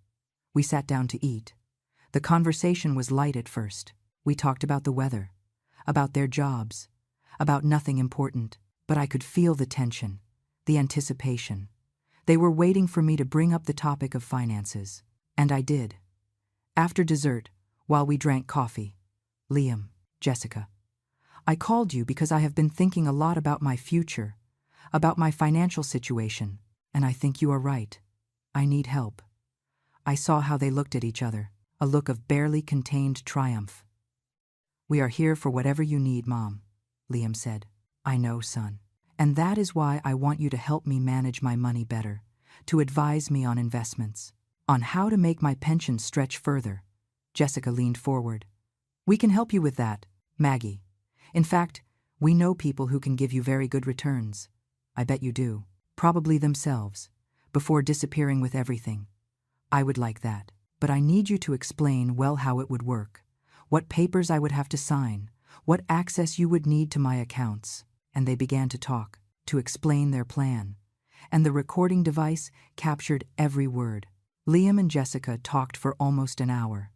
Speaker 1: We sat down to eat. The conversation was light at first. We talked about the weather, about their jobs, about nothing important, but I could feel the tension, the anticipation. They were waiting for me to bring up the topic of finances, and I did. After dessert, while we drank coffee, "Liam, Jessica, I called you because I have been thinking a lot about my future, about my financial situation, and I think you are right. I need help. I saw how they looked at each other, a look of barely contained triumph. "We are here for whatever you need, Mom," Liam said. "I know, son. And that is why I want you to help me manage my money better, to advise me on investments, on how to make my pension stretch further." Jessica leaned forward. "We can help you with that, Maggie. In fact, we know people who can give you very good returns. I bet you do. Probably themselves, before disappearing with everything. I would like that. But I need you to explain well how it would work, what papers I would have to sign, what access you would need to my accounts." And they began to talk, to explain their plan. And the recording device captured every word. Liam and Jessica talked for almost an hour.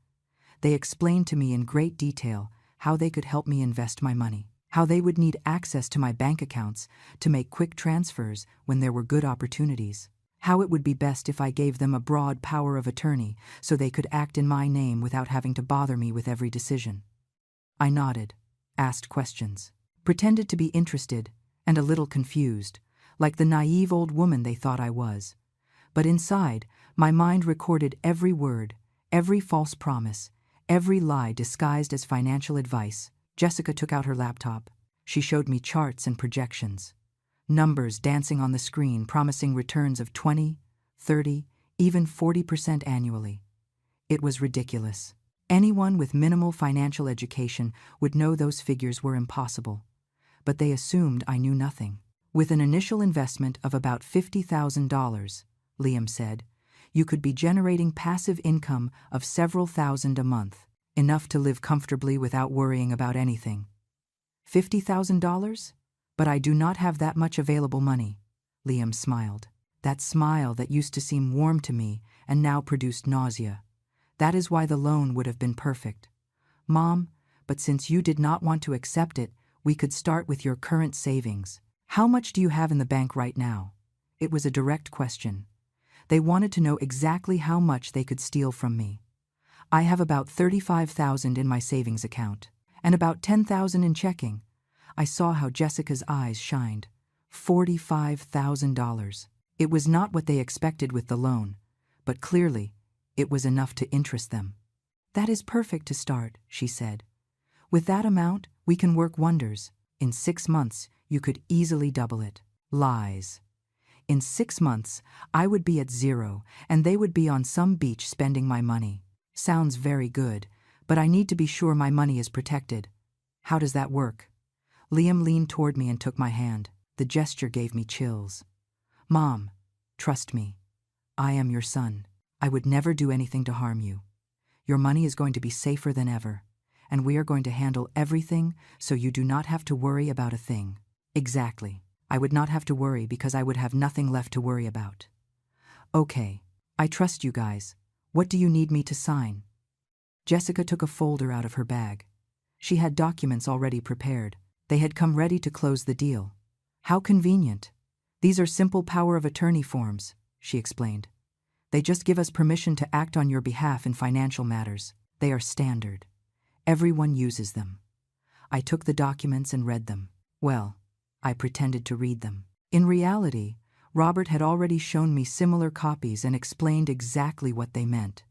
Speaker 1: They explained to me in great detail how they could help me invest my money, how they would need access to my bank accounts to make quick transfers when there were good opportunities, how it would be best if I gave them a broad power of attorney so they could act in my name without having to bother me with every decision. I nodded, asked questions, pretended to be interested and a little confused, like the naive old woman they thought I was. But inside, my mind recorded every word, every false promise, every lie disguised as financial advice. Jessica took out her laptop. She showed me charts and projections. Numbers dancing on the screen promising returns of 20, 30, even 40% annually. It was ridiculous. Anyone with minimal financial education would know those figures were impossible. But they assumed I knew nothing. "With an initial investment of about $50,000, Liam said, "you could be generating passive income of several thousand a month, enough to live comfortably without worrying about anything." $50,000? But I do not have that much available money. Liam smiled. That smile that used to seem warm to me and now produced nausea. "That is why the loan would have been perfect. Mom, but since you did not want to accept it, we could start with your current savings. How much do you have in the bank right now?" It was a direct question. They wanted to know exactly how much they could steal from me. "I have about $35,000 in my savings account, and about $10,000 in checking." I saw how Jessica's eyes shined. $45,000. It was not what they expected with the loan, but clearly, it was enough to interest them. "That is perfect to start," she said. "With that amount, we can work wonders. In 6 months, you could easily double it." Lies. In 6 months, I would be at zero, and they would be on some beach spending my money. Sounds very good, but I need to be sure my money is protected. How does that work? Liam leaned toward me and took my hand. The gesture gave me chills. "Mom, trust me. I am your son. I would never do anything to harm you. Your money is going to be safer than ever, and we are going to handle everything so you do not have to worry about a thing." Exactly. I would not have to worry because I would have nothing left to worry about. "Okay, I trust you guys. What do you need me to sign?" Jessica took a folder out of her bag. She had documents already prepared. They had come ready to close the deal. "How convenient. These are simple power of attorney forms," she explained. "They just give us permission to act on your behalf in financial matters. They are standard. Everyone uses them." I took the documents and read them. Well, I pretended to read them. In reality, Robert had already shown me similar copies and explained exactly what they meant.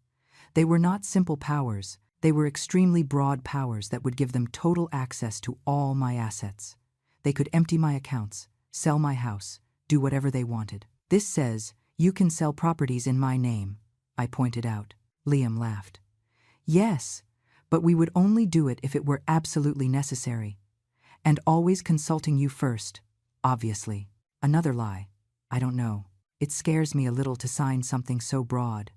Speaker 1: They were not simple powers. They were extremely broad powers that would give them total access to all my assets. They could empty my accounts, sell my house, do whatever they wanted. "This says, you can sell properties in my name," I pointed out. Liam laughed. "Yes, but we would only do it if it were absolutely necessary. And always consulting you first, obviously." Another lie. I don't know. It scares me a little to sign something so broad.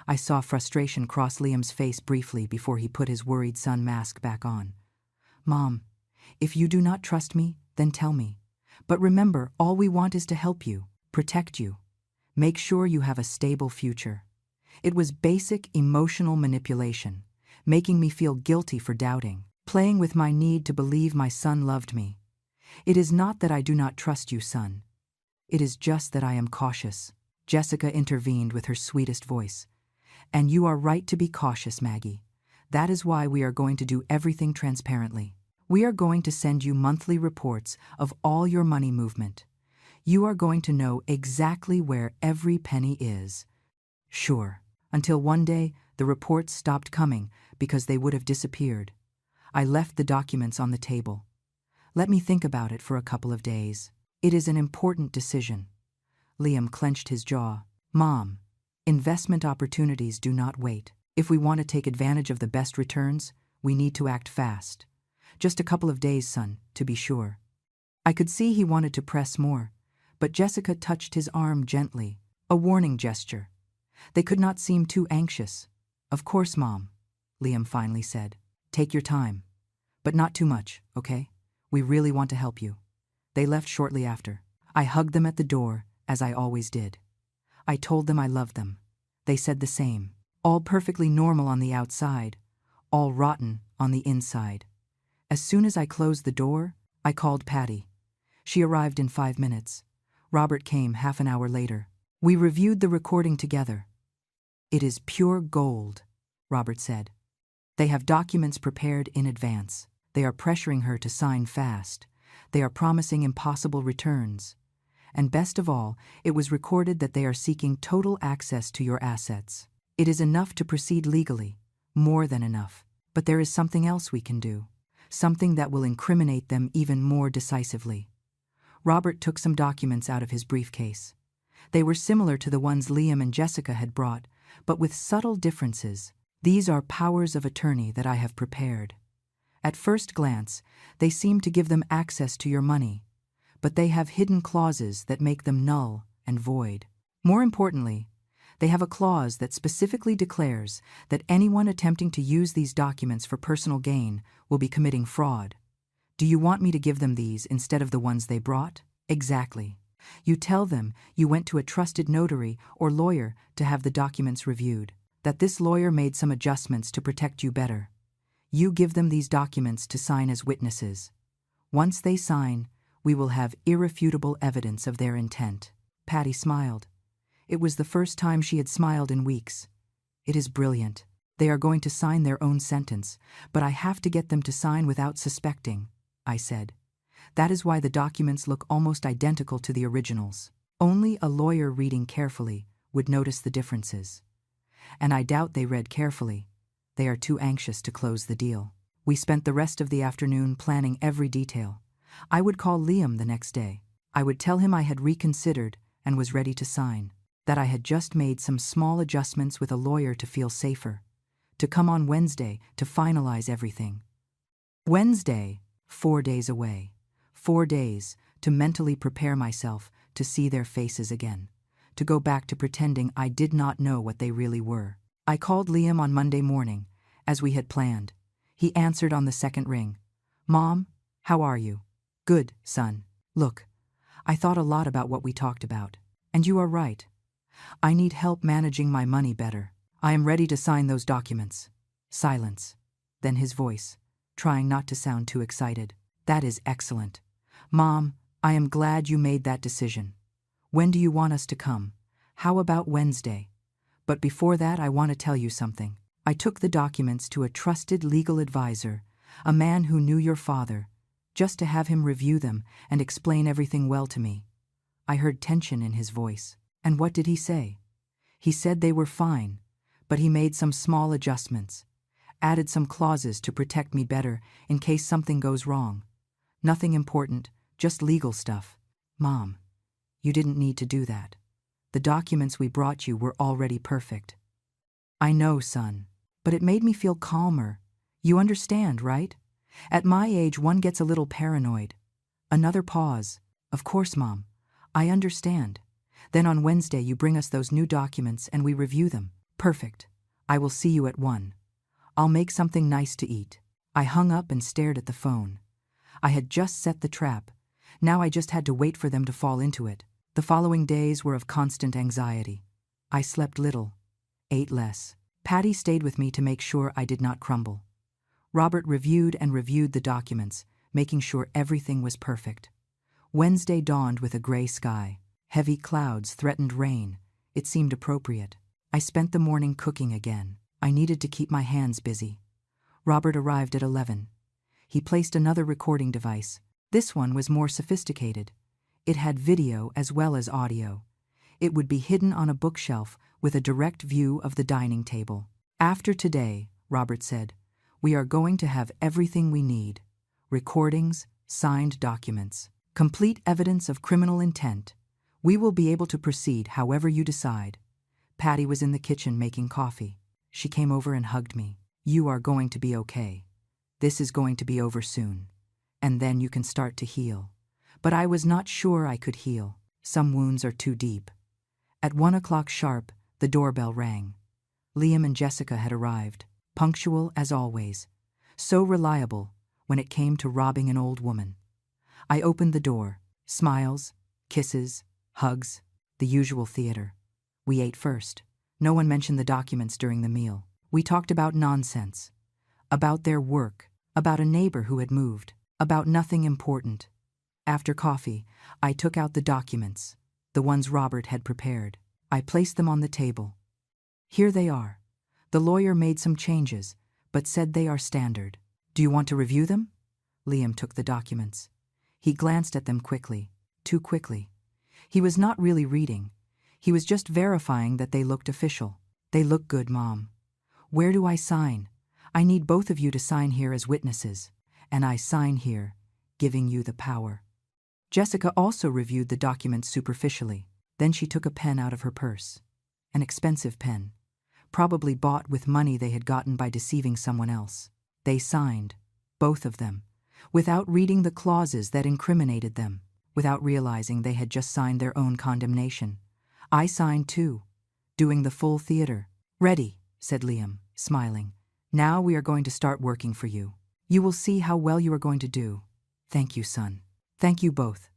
Speaker 1: I saw frustration cross Liam's face briefly before he put his worried son mask back on. "Mom, if you do not trust me, then tell me. But remember, all we want is to help you, protect you, make sure you have a stable future." It was basic emotional manipulation, making me feel guilty for doubting, playing with my need to believe my son loved me. "It is not that I do not trust you, son. It is just that I am cautious." Jessica intervened with her sweetest voice. "And you are right to be cautious, Maggie. That is why we are going to do everything transparently. We are going to send you monthly reports of all your money movement. You are going to know exactly where every penny is." "Sure, Until one day, the reports stopped coming because they would have disappeared. I left the documents on the table. Let me think about it for a couple of days. It is an important decision. Liam clenched his jaw. Mom, investment opportunities do not wait. If we want to take advantage of the best returns, we need to act fast. Just a couple of days, son, to be sure. I could see he wanted to press more, but Jessica touched his arm gently, a warning gesture. They could not seem too anxious. Of course, Mom, Liam finally said. Take your time. But not too much, okay? We really want to help you. They left shortly after. I hugged them at the door, as I always did. I told them I loved them. They said the same. All perfectly normal on the outside, all rotten on the inside. As soon as I closed the door, I called Patty. She arrived in 5 minutes. Robert came half an hour later. We reviewed the recording together. It is pure gold, Robert said. They have documents prepared in advance. They are pressuring her to sign fast. They are promising impossible returns. And best of all, it was recorded that they are seeking total access to your assets. It is enough to proceed legally, more than enough. But there is something else we can do, something that will incriminate them even more decisively. Robert took some documents out of his briefcase. They were similar to the ones Liam and Jessica had brought, but with subtle differences. These are powers of attorney that I have prepared. At first glance, they seem to give them access to your money, but they have hidden clauses that make them null and void. More importantly, they have a clause that specifically declares that anyone attempting to use these documents for personal gain will be committing fraud. Do you want me to give them these instead of the ones they brought? Exactly. You tell them you went to a trusted notary or lawyer to have the documents reviewed, that this lawyer made some adjustments to protect you better. You give them these documents to sign as witnesses. Once they sign, we will have irrefutable evidence of their intent. Patty smiled. It was the first time she had smiled in weeks. It is brilliant. They are going to sign their own sentence, but I have to get them to sign without suspecting, I said. That is why the documents look almost identical to the originals. Only a lawyer reading carefully would notice the differences. And I doubt they read carefully. They are too anxious to close the deal. We spent the rest of the afternoon planning every detail. I would call Liam the next day. I would tell him I had reconsidered and was ready to sign, that I had just made some small adjustments with a lawyer to feel safer, to come on Wednesday to finalize everything. Wednesday, 4 days away. 4 days to mentally prepare myself to see their faces again, to go back to pretending I did not know what they really were. I called Liam on Monday morning, as we had planned. He answered on the second ring. Mom, how are you? Good, son. Look, I thought a lot about what we talked about, and you are right. I need help managing my money better. I am ready to sign those documents. Silence. Then his voice, trying not to sound too excited. That is excellent. Mom, I am glad you made that decision. When do you want us to come? How about Wednesday? But before that, I want to tell you something. I took the documents to a trusted legal advisor, a man who knew your father, just to have him review them and explain everything well to me. I heard tension in his voice. And what did he say? He said they were fine, but he made some small adjustments, added some clauses to protect me better in case something goes wrong. Nothing important, just legal stuff. Mom, you didn't need to do that. The documents we brought you were already perfect. I know, son, but it made me feel calmer. You understand, right? At my age, one gets a little paranoid. Another pause. Of course, Mom. I understand. Then on Wednesday you bring us those new documents and we review them. Perfect. I will see you at 1. I'll make something nice to eat. I hung up and stared at the phone. I had just set the trap. Now I just had to wait for them to fall into it. The following days were of constant anxiety. I slept little, ate less. Patty stayed with me to make sure I did not crumble. Robert reviewed and reviewed the documents, making sure everything was perfect. Wednesday dawned with a gray sky. Heavy clouds threatened rain. It seemed appropriate. I spent the morning cooking again. I needed to keep my hands busy. Robert arrived at 11. He placed another recording device. This one was more sophisticated. It had video as well as audio. It would be hidden on a bookshelf with a direct view of the dining table. "After today," Robert said, "we are going to have everything we need. Recordings, signed documents, complete evidence of criminal intent. We will be able to proceed however you decide." Patty was in the kitchen making coffee. She came over and hugged me. "You are going to be okay. This is going to be over soon. And then you can start to heal." But I was not sure I could heal. Some wounds are too deep. At 1 o'clock sharp, the doorbell rang. Liam and Jessica had arrived, punctual as always, so reliable when it came to robbing an old woman. I opened the door. Smiles, kisses, hugs, the usual theater. We ate first. No one mentioned the documents during the meal. We talked about nonsense, about their work, about a neighbor who had moved, about nothing important. After coffee, I took out the documents, the ones Robert had prepared. I placed them on the table. "Here they are. The lawyer made some changes, but said they are standard. Do you want to review them?" Liam took the documents. He glanced at them quickly, too quickly. He was not really reading. He was just verifying that they looked official. "They look good, Mom. Where do I sign?" "I need both of you to sign here as witnesses, and I sign here, giving you the power." Jessica also reviewed the documents superficially. Then she took a pen out of her purse. An expensive pen, probably bought with money they had gotten by deceiving someone else. They signed, both of them, without reading the clauses that incriminated them, without realizing they had just signed their own condemnation. I signed too, doing the full theater. "Ready," said Liam, smiling. "Now we are going to start working for you. You will see how well you are going to do." "Thank you, son. Thank you both.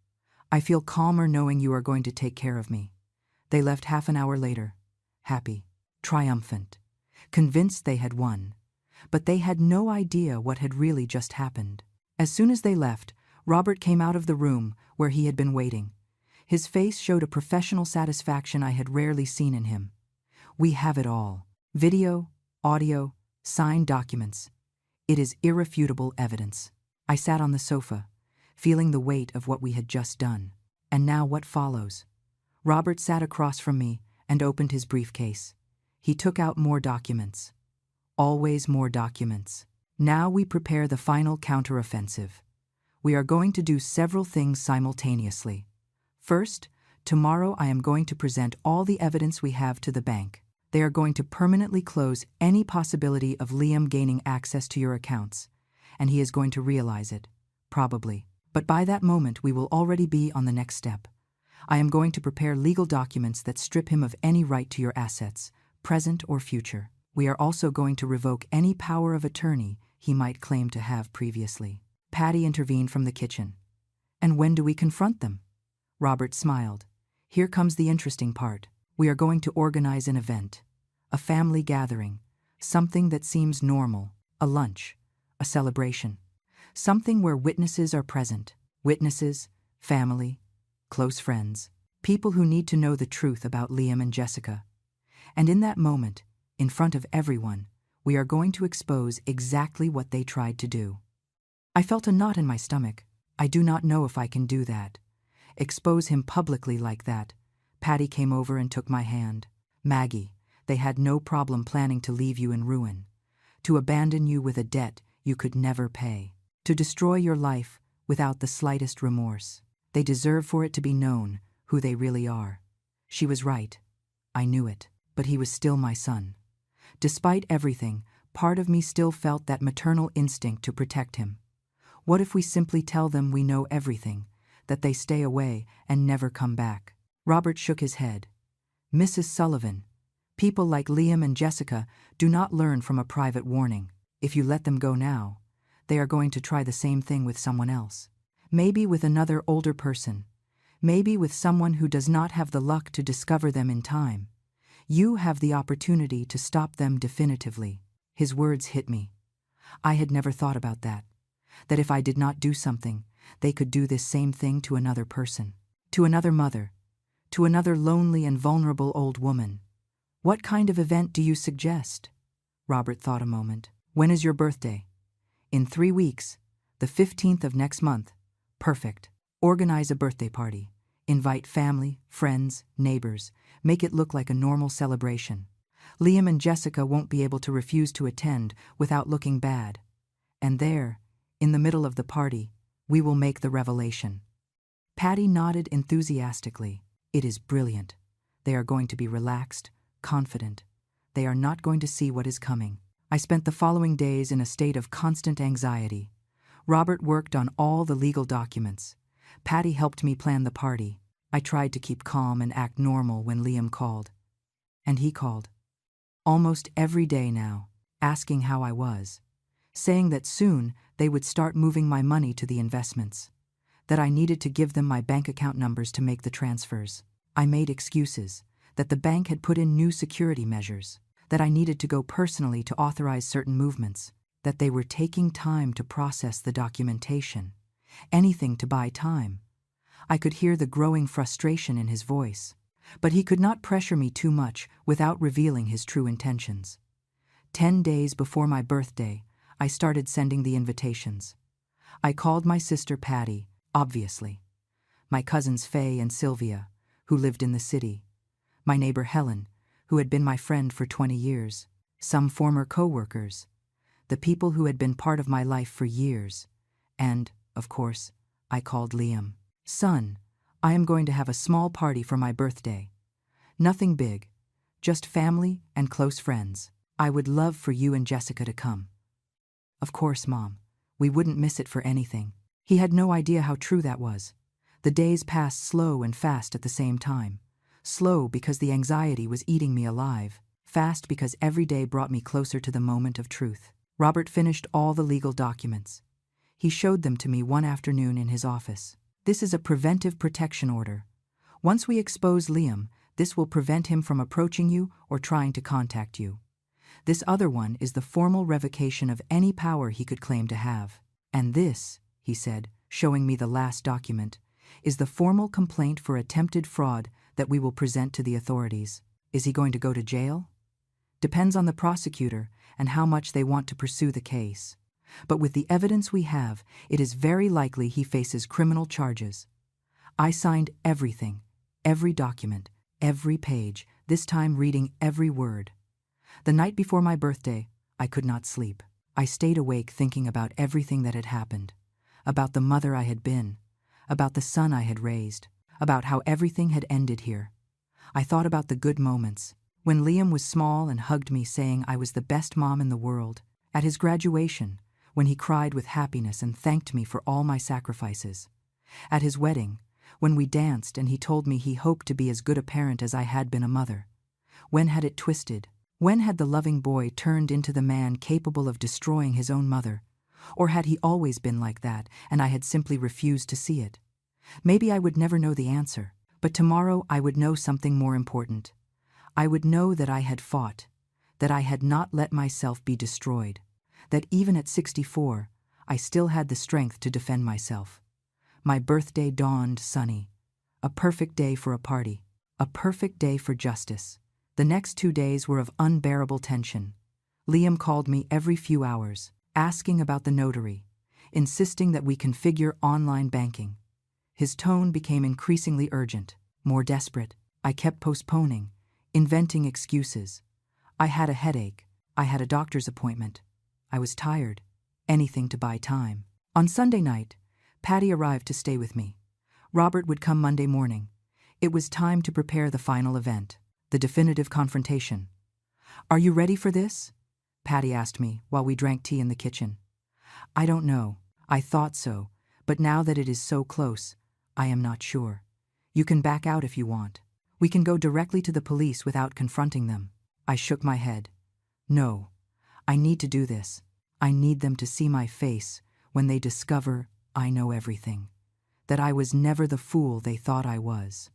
Speaker 1: I feel calmer knowing you are going to take care of me." They left half an hour later, happy, triumphant, convinced they had won. But they had no idea what had really just happened. As soon as they left, Robert came out of the room where he had been waiting. His face showed a professional satisfaction I had rarely seen in him. "We have it all. Video, audio, signed documents. It is irrefutable evidence." I sat on the sofa, feeling the weight of what we had just done. And now what follows? Robert sat across from me and opened his briefcase. He took out more documents. Always more documents. "Now we prepare the final counteroffensive. We are going to do several things simultaneously. First, tomorrow I am going to present all the evidence we have to the bank. They are going to permanently close any possibility of Liam gaining access to your accounts, and he is going to realize it, probably. But by that moment we will already be on the next step. I am going to prepare legal documents that strip him of any right to your assets, present or future. We are also going to revoke any power of attorney he might claim to have previously." Patty intervened from the kitchen. "And when do we confront them?" Robert smiled. "Here comes the interesting part. We are going to organize an event, a family gathering, something that seems normal, a lunch, a celebration. Something where witnesses are present. Witnesses, family, close friends, people who need to know the truth about Liam and Jessica. And in that moment, in front of everyone, we are going to expose exactly what they tried to do." I felt a knot in my stomach. I do not know if I can do that. Expose him publicly like that. Patty came over and took my hand. "Maggie, they had no problem planning to leave you in ruin, to abandon you with a debt you could never pay, to destroy your life without the slightest remorse. They deserve for it to be known who they really are." She was right. I knew it, but he was still my son. Despite everything, part of me still felt that maternal instinct to protect him. What if we simply tell them we know everything, that they stay away and never come back? Robert shook his head. "Mrs. Sullivan, people like Liam and Jessica do not learn from a private warning. If you let them go now, they are going to try the same thing with someone else. Maybe with another older person. Maybe with someone who does not have the luck to discover them in time. You have the opportunity to stop them definitively." His words hit me. I had never thought about that. That if I did not do something, they could do this same thing to another person. To another mother. To another lonely and vulnerable old woman. "What kind of event do you suggest?" Robert thought a moment. "When is your birthday?" "In 3 weeks, the 15th of next month." "Perfect. Organize a birthday party. Invite family, friends, neighbors. Make it look like a normal celebration. Liam and Jessica won't be able to refuse to attend without looking bad. And there, in the middle of the party, we will make the revelation." Patty nodded enthusiastically. "It is brilliant. They are going to be relaxed, confident. They are not going to see what is coming." I spent the following days in a state of constant anxiety. Robert worked on all the legal documents. Patty helped me plan the party. I tried to keep calm and act normal when Liam called. And he called. Almost every day now, asking how I was, saying that soon they would start moving my money to the investments, that I needed to give them my bank account numbers to make the transfers. I made excuses, that the bank had put in new security measures, that I needed to go personally to authorize certain movements, that they were taking time to process the documentation, anything to buy time. I could hear the growing frustration in his voice, but he could not pressure me too much without revealing his true intentions. 10 days before my birthday, I started sending the invitations. I called my sister Patty, obviously, my cousins Faye and Sylvia, who lived in the city, my neighbor Helen, who had been my friend for 20 years, some former co-workers, the people who had been part of my life for years, and, of course, I called Liam. "Son, I am going to have a small party for my birthday. Nothing big, just family and close friends. I would love for you and Jessica to come." "Of course, Mom. We wouldn't miss it for anything." He had no idea how true that was. The days passed slow and fast at the same time. Slow because the anxiety was eating me alive. Fast because every day brought me closer to the moment of truth. Robert finished all the legal documents. He showed them to me one afternoon in his office. "This is a preventive protection order. Once we expose Liam, this will prevent him from approaching you or trying to contact you. This other one is the formal revocation of any power he could claim to have. And this," he said, showing me the last document, "is the formal complaint for attempted fraud that we will present to the authorities." Is he going to go to jail? Depends on the prosecutor and how much they want to pursue the case. But with the evidence we have, it is very likely he faces criminal charges. I signed everything, every document, every page, this time reading every word. The night before my birthday, I could not sleep. I stayed awake thinking about everything that had happened, about the mother I had been, about the son I had raised, about how everything had ended here. I thought about the good moments, when Liam was small and hugged me saying I was the best mom in the world, at his graduation, when he cried with happiness and thanked me for all my sacrifices, at his wedding, when we danced and he told me he hoped to be as good a parent as I had been a mother. When had it twisted? When had the loving boy turned into the man capable of destroying his own mother? Or had he always been like that and I had simply refused to see it? Maybe I would never know the answer, but tomorrow I would know something more important. I would know that I had fought, that I had not let myself be destroyed, that even at 64, I still had the strength to defend myself. My birthday dawned sunny. A perfect day for a party. A perfect day for justice. The next 2 days were of unbearable tension. Liam called me every few hours, asking about the notary, insisting that we configure online banking. His tone became increasingly urgent, more desperate. I kept postponing, inventing excuses. I had a headache. I had a doctor's appointment. I was tired. Anything to buy time. On Sunday night, Patty arrived to stay with me. Robert would come Monday morning. It was time to prepare the final event, the definitive confrontation. "Are you ready for this?" Patty asked me while we drank tea in the kitchen. "I don't know. I thought so, but now that it is so close, I am not sure. You can back out if you want. We can go directly to the police without confronting them." I shook my head. "No. I need to do this. I need them to see my face when they discover I know everything, that I was never the fool they thought I was."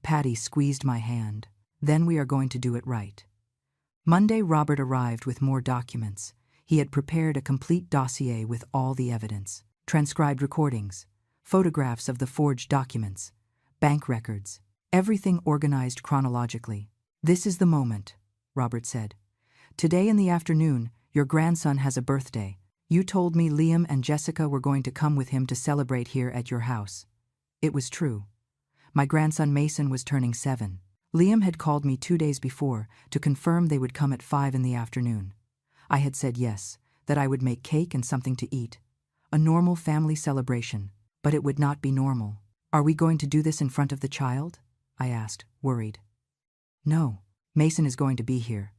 Speaker 1: Patty squeezed my hand. "Then we are going to do it right." Monday, Robert arrived with more documents. He had prepared a complete dossier with all the evidence, transcribed recordings, photographs of the forged documents, bank records, everything organized chronologically. "This is the moment," Robert said. "Today in the afternoon, your grandson has a birthday. You told me Liam and Jessica were going to come with him to celebrate here at your house. It was true. My grandson Mason was turning 7. Liam had called me 2 days before to confirm they would come at 5 in the afternoon. I had said yes, that I would make cake and something to eat. A normal family celebration, but it would not be normal. Are we going to do this in front of the child? I asked, worried. No, Mason is going to be here.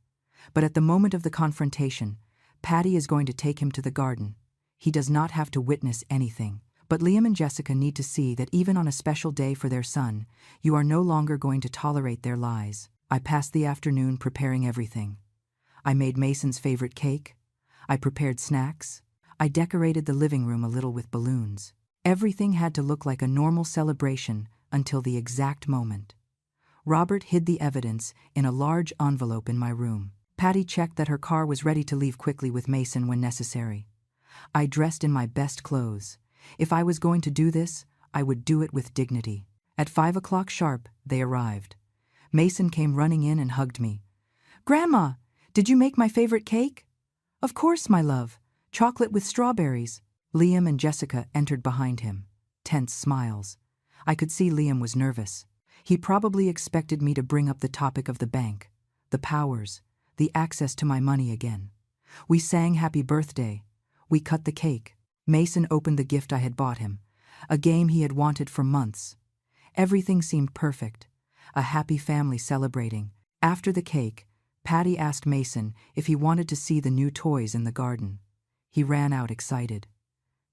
Speaker 1: But at the moment of the confrontation, Patty is going to take him to the garden. He does not have to witness anything. But Liam and Jessica need to see that even on a special day for their son, you are no longer going to tolerate their lies. I passed the afternoon preparing everything. I made Mason's favorite cake. I prepared snacks. I decorated the living room a little with balloons. Everything had to look like a normal celebration until the exact moment. Robert hid the evidence in a large envelope in my room. Patty checked that her car was ready to leave quickly with Mason when necessary. I dressed in my best clothes. If I was going to do this, I would do it with dignity. At 5 o'clock sharp, they arrived. Mason came running in and hugged me. "Grandma, did you make my favorite cake?" "Of course, my love. Chocolate with strawberries." Liam and Jessica entered behind him. Tense smiles. I could see Liam was nervous. He probably expected me to bring up the topic of the bank, the powers, the access to my money again. We sang happy birthday. We cut the cake. Mason opened the gift I had bought him, a game he had wanted for months. Everything seemed perfect, a happy family celebrating. After the cake, Patty asked Mason if he wanted to see the new toys in the garden. He ran out excited.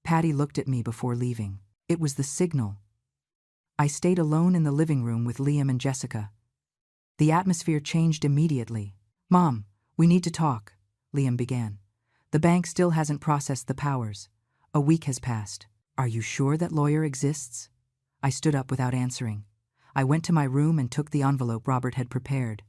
Speaker 1: Patty looked at me before leaving. It was the signal. I stayed alone in the living room with Liam and Jessica. The atmosphere changed immediately. "Mom, we need to talk," Liam began. "The bank still hasn't processed the powers. A week has passed. Are you sure that lawyer exists?" I stood up without answering. I went to my room and took the envelope Robert had prepared.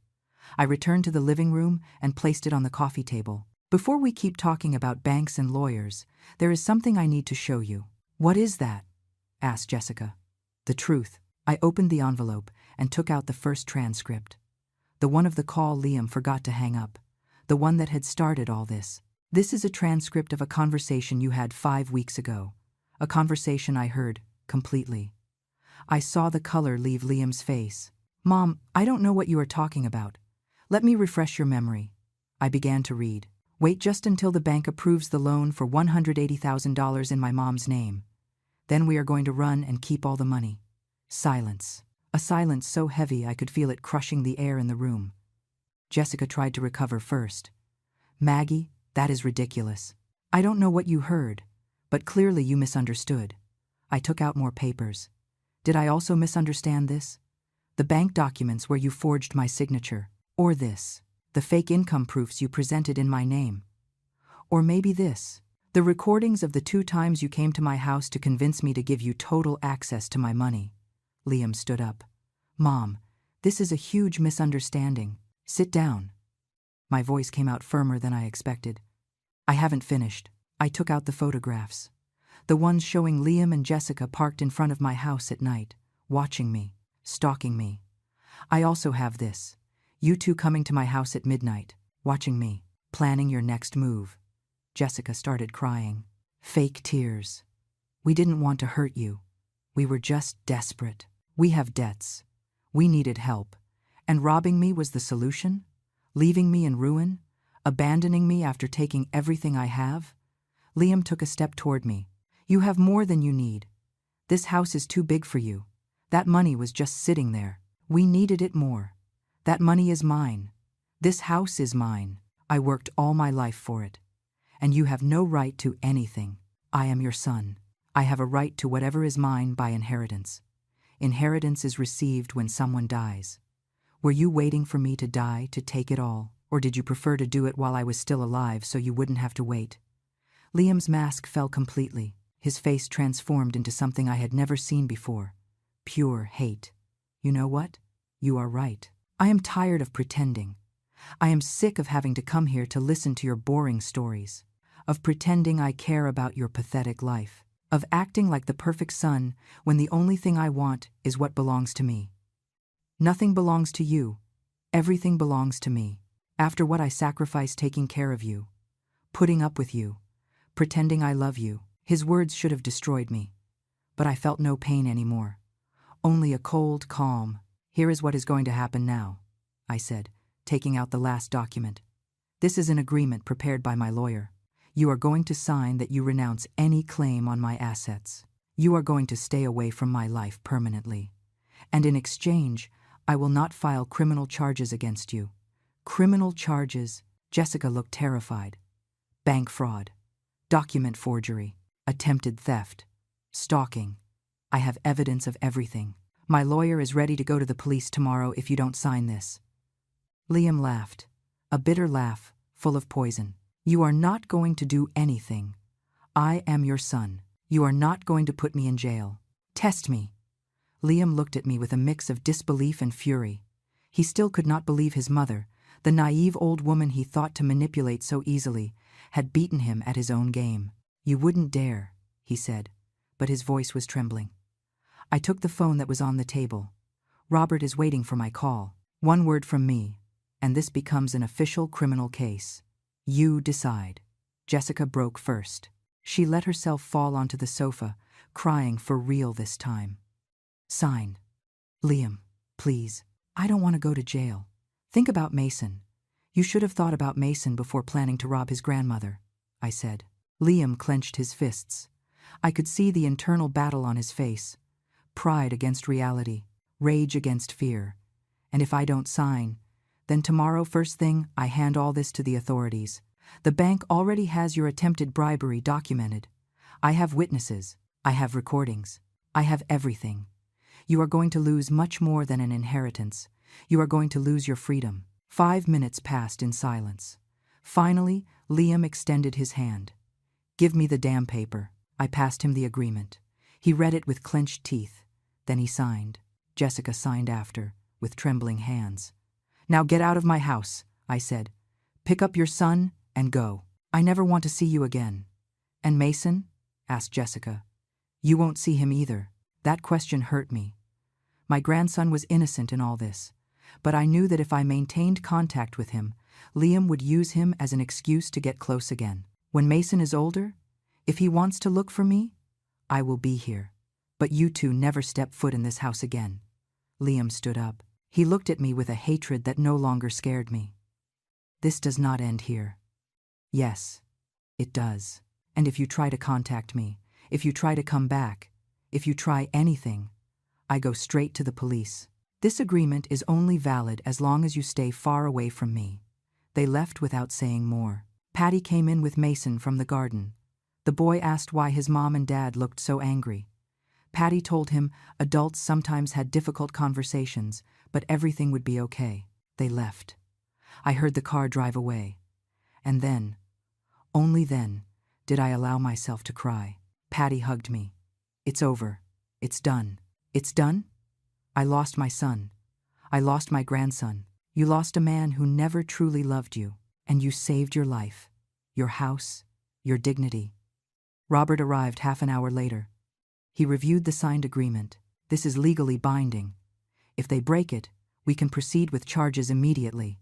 Speaker 1: I returned to the living room and placed it on the coffee table. "Before we keep talking about banks and lawyers, there is something I need to show you." "What is that?" asked Jessica. "The truth." I opened the envelope and took out the first transcript. The one of the call Liam forgot to hang up. The one that had started all this. "This is a transcript of a conversation you had 5 weeks ago. A conversation I heard completely." I saw the color leave Liam's face. "Mom, I don't know what you are talking about. Let me refresh your memory." I began to read. "Wait just until the bank approves the loan for $180,000 in my mom's name. Then we are going to run and keep all the money." Silence. A silence so heavy I could feel it crushing the air in the room. Jessica tried to recover first. "Maggie, that is ridiculous. I don't know what you heard, but clearly you misunderstood." I took out more papers. "Did I also misunderstand this? The bank documents where you forged my signature. Or this, the fake income proofs you presented in my name. Or maybe this, the recordings of the 2 times you came to my house to convince me to give you total access to my money." Liam stood up. "Mom, this is a huge misunderstanding. Sit down." My voice came out firmer than I expected. "I haven't finished." I took out the photographs. The ones showing Liam and Jessica parked in front of my house at night, watching me, stalking me. "I also have this. You 2 coming to my house at midnight, watching me, planning your next move." Jessica started crying. Fake tears. "We didn't want to hurt you. We were just desperate. We have debts. We needed help. And robbing me was the solution? Leaving me in ruin? Abandoning me after taking everything I have?" Liam took a step toward me. "You have more than you need. This house is too big for you. That money was just sitting there. We needed it more. That money is mine. This house is mine. I worked all my life for it. And you have no right to anything. I am your son. I have a right to whatever is mine by inheritance. Inheritance is received when someone dies. Were you waiting for me to die to take it all, or did you prefer to do it while I was still alive so you wouldn't have to wait?" Liam's mask fell completely. His face transformed into something I had never seen before. Pure hate. "You know what? You are right. I am tired of pretending. I am sick of having to come here to listen to your boring stories, of pretending I care about your pathetic life, of acting like the perfect son when the only thing I want is what belongs to me. Nothing belongs to you. Everything belongs to me. After what I sacrificed taking care of you, putting up with you, pretending I love you." His words should have destroyed me, but I felt no pain anymore. Only a cold calm. Here is what is going to happen now, I said, taking out the last document. This is an agreement prepared by my lawyer. You are going to sign that you renounce any claim on my assets. You are going to stay away from my life permanently. And in exchange, I will not file criminal charges against you. Criminal charges? Jessica looked terrified. Bank fraud, document forgery, attempted theft, stalking. I have evidence of everything. My lawyer is ready to go to the police tomorrow if you don't sign this. Liam laughed, a bitter laugh, full of poison. You are not going to do anything. I am your son. You are not going to put me in jail. Test me. Liam looked at me with a mix of disbelief and fury. He still could not believe his mother, the naive old woman he thought to manipulate so easily, had beaten him at his own game. You wouldn't dare, he said, but his voice was trembling. I took the phone that was on the table. Robert is waiting for my call. One word from me, and this becomes an official criminal case. You decide. Jessica broke first. She let herself fall onto the sofa, crying for real this time. Sign. Liam, please. I don't want to go to jail. Think about Mason. You should have thought about Mason before planning to rob his grandmother, I said. Liam clenched his fists. I could see the internal battle on his face. Pride against reality, rage against fear. And if I don't sign, then tomorrow first thing I hand all this to the authorities. The bank already has your attempted bribery documented. I have witnesses. I have recordings. I have everything. You are going to lose much more than an inheritance. You are going to lose your freedom. 5 minutes passed in silence. Finally, Liam extended his hand. Give me the damn paper. I passed him the agreement. He read it with clenched teeth. Then he signed. Jessica signed after, with trembling hands. Now get out of my house, I said. Pick up your son and go. I never want to see you again. And Mason? Asked Jessica. You won't see him either. That question hurt me. My grandson was innocent in all this, but I knew that if I maintained contact with him, Liam would use him as an excuse to get close again. When Mason is older, if he wants to look for me, I will be here. But you two never step foot in this house again. Liam stood up. He looked at me with a hatred that no longer scared me. This does not end here. Yes, it does. And if you try to contact me, if you try to come back, if you try anything, I go straight to the police. This agreement is only valid as long as you stay far away from me. They left without saying more. Patty came in with Mason from the garden. The boy asked why his mom and dad looked so angry. Patty told him adults sometimes had difficult conversations, but everything would be okay. They left. I heard the car drive away. And then, only then, did I allow myself to cry. Patty hugged me. It's over. It's done. It's done? I lost my son. I lost my grandson. You lost a man who never truly loved you, and you saved your life, your house, your dignity. Robert arrived half an hour later. He reviewed the signed agreement. This is legally binding. If they break it, we can proceed with charges immediately.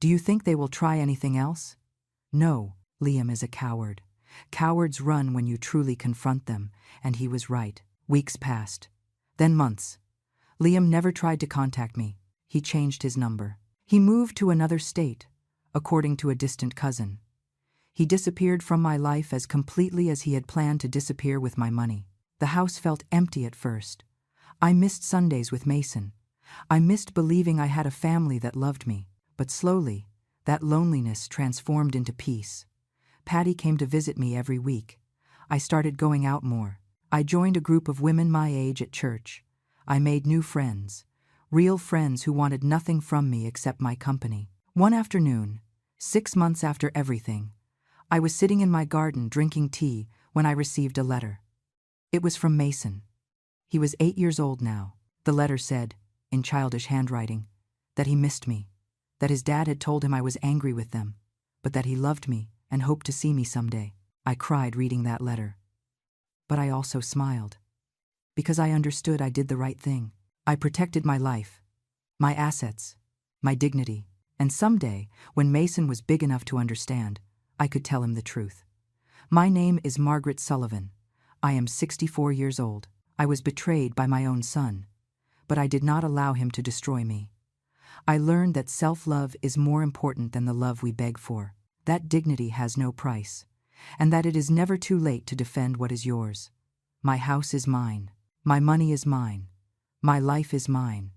Speaker 1: Do you think they will try anything else? No, Liam is a coward. Cowards run when you truly confront them, and he was right. Weeks passed. Then months. Liam never tried to contact me. He changed his number. He moved to another state, according to a distant cousin. He disappeared from my life as completely as he had planned to disappear with my money. The house felt empty at first. I missed Sundays with Mason. I missed believing I had a family that loved me. But slowly, that loneliness transformed into peace. Patty came to visit me every week. I started going out more. I joined a group of women my age at church. I made new friends, real friends who wanted nothing from me except my company. One afternoon, 6 months after everything, I was sitting in my garden drinking tea when I received a letter. It was from Mason. He was 8 years old now. The letter said, in childish handwriting, that he missed me, that his dad had told him I was angry with them, but that he loved me and hoped to see me someday. I cried reading that letter. But I also smiled, because I understood I did the right thing. I protected my life, my assets, my dignity, and someday, when Mason was big enough to understand, I could tell him the truth. My name is Margaret Sullivan. I am 64 years old. I was betrayed by my own son. but I did not allow him to destroy me. I learned that self-love is more important than the love we beg for, that dignity has no price, and that it is never too late to defend what is yours. My house is mine. My money is mine. My life is mine.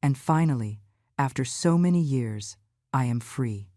Speaker 1: And finally, after so many years, I am free.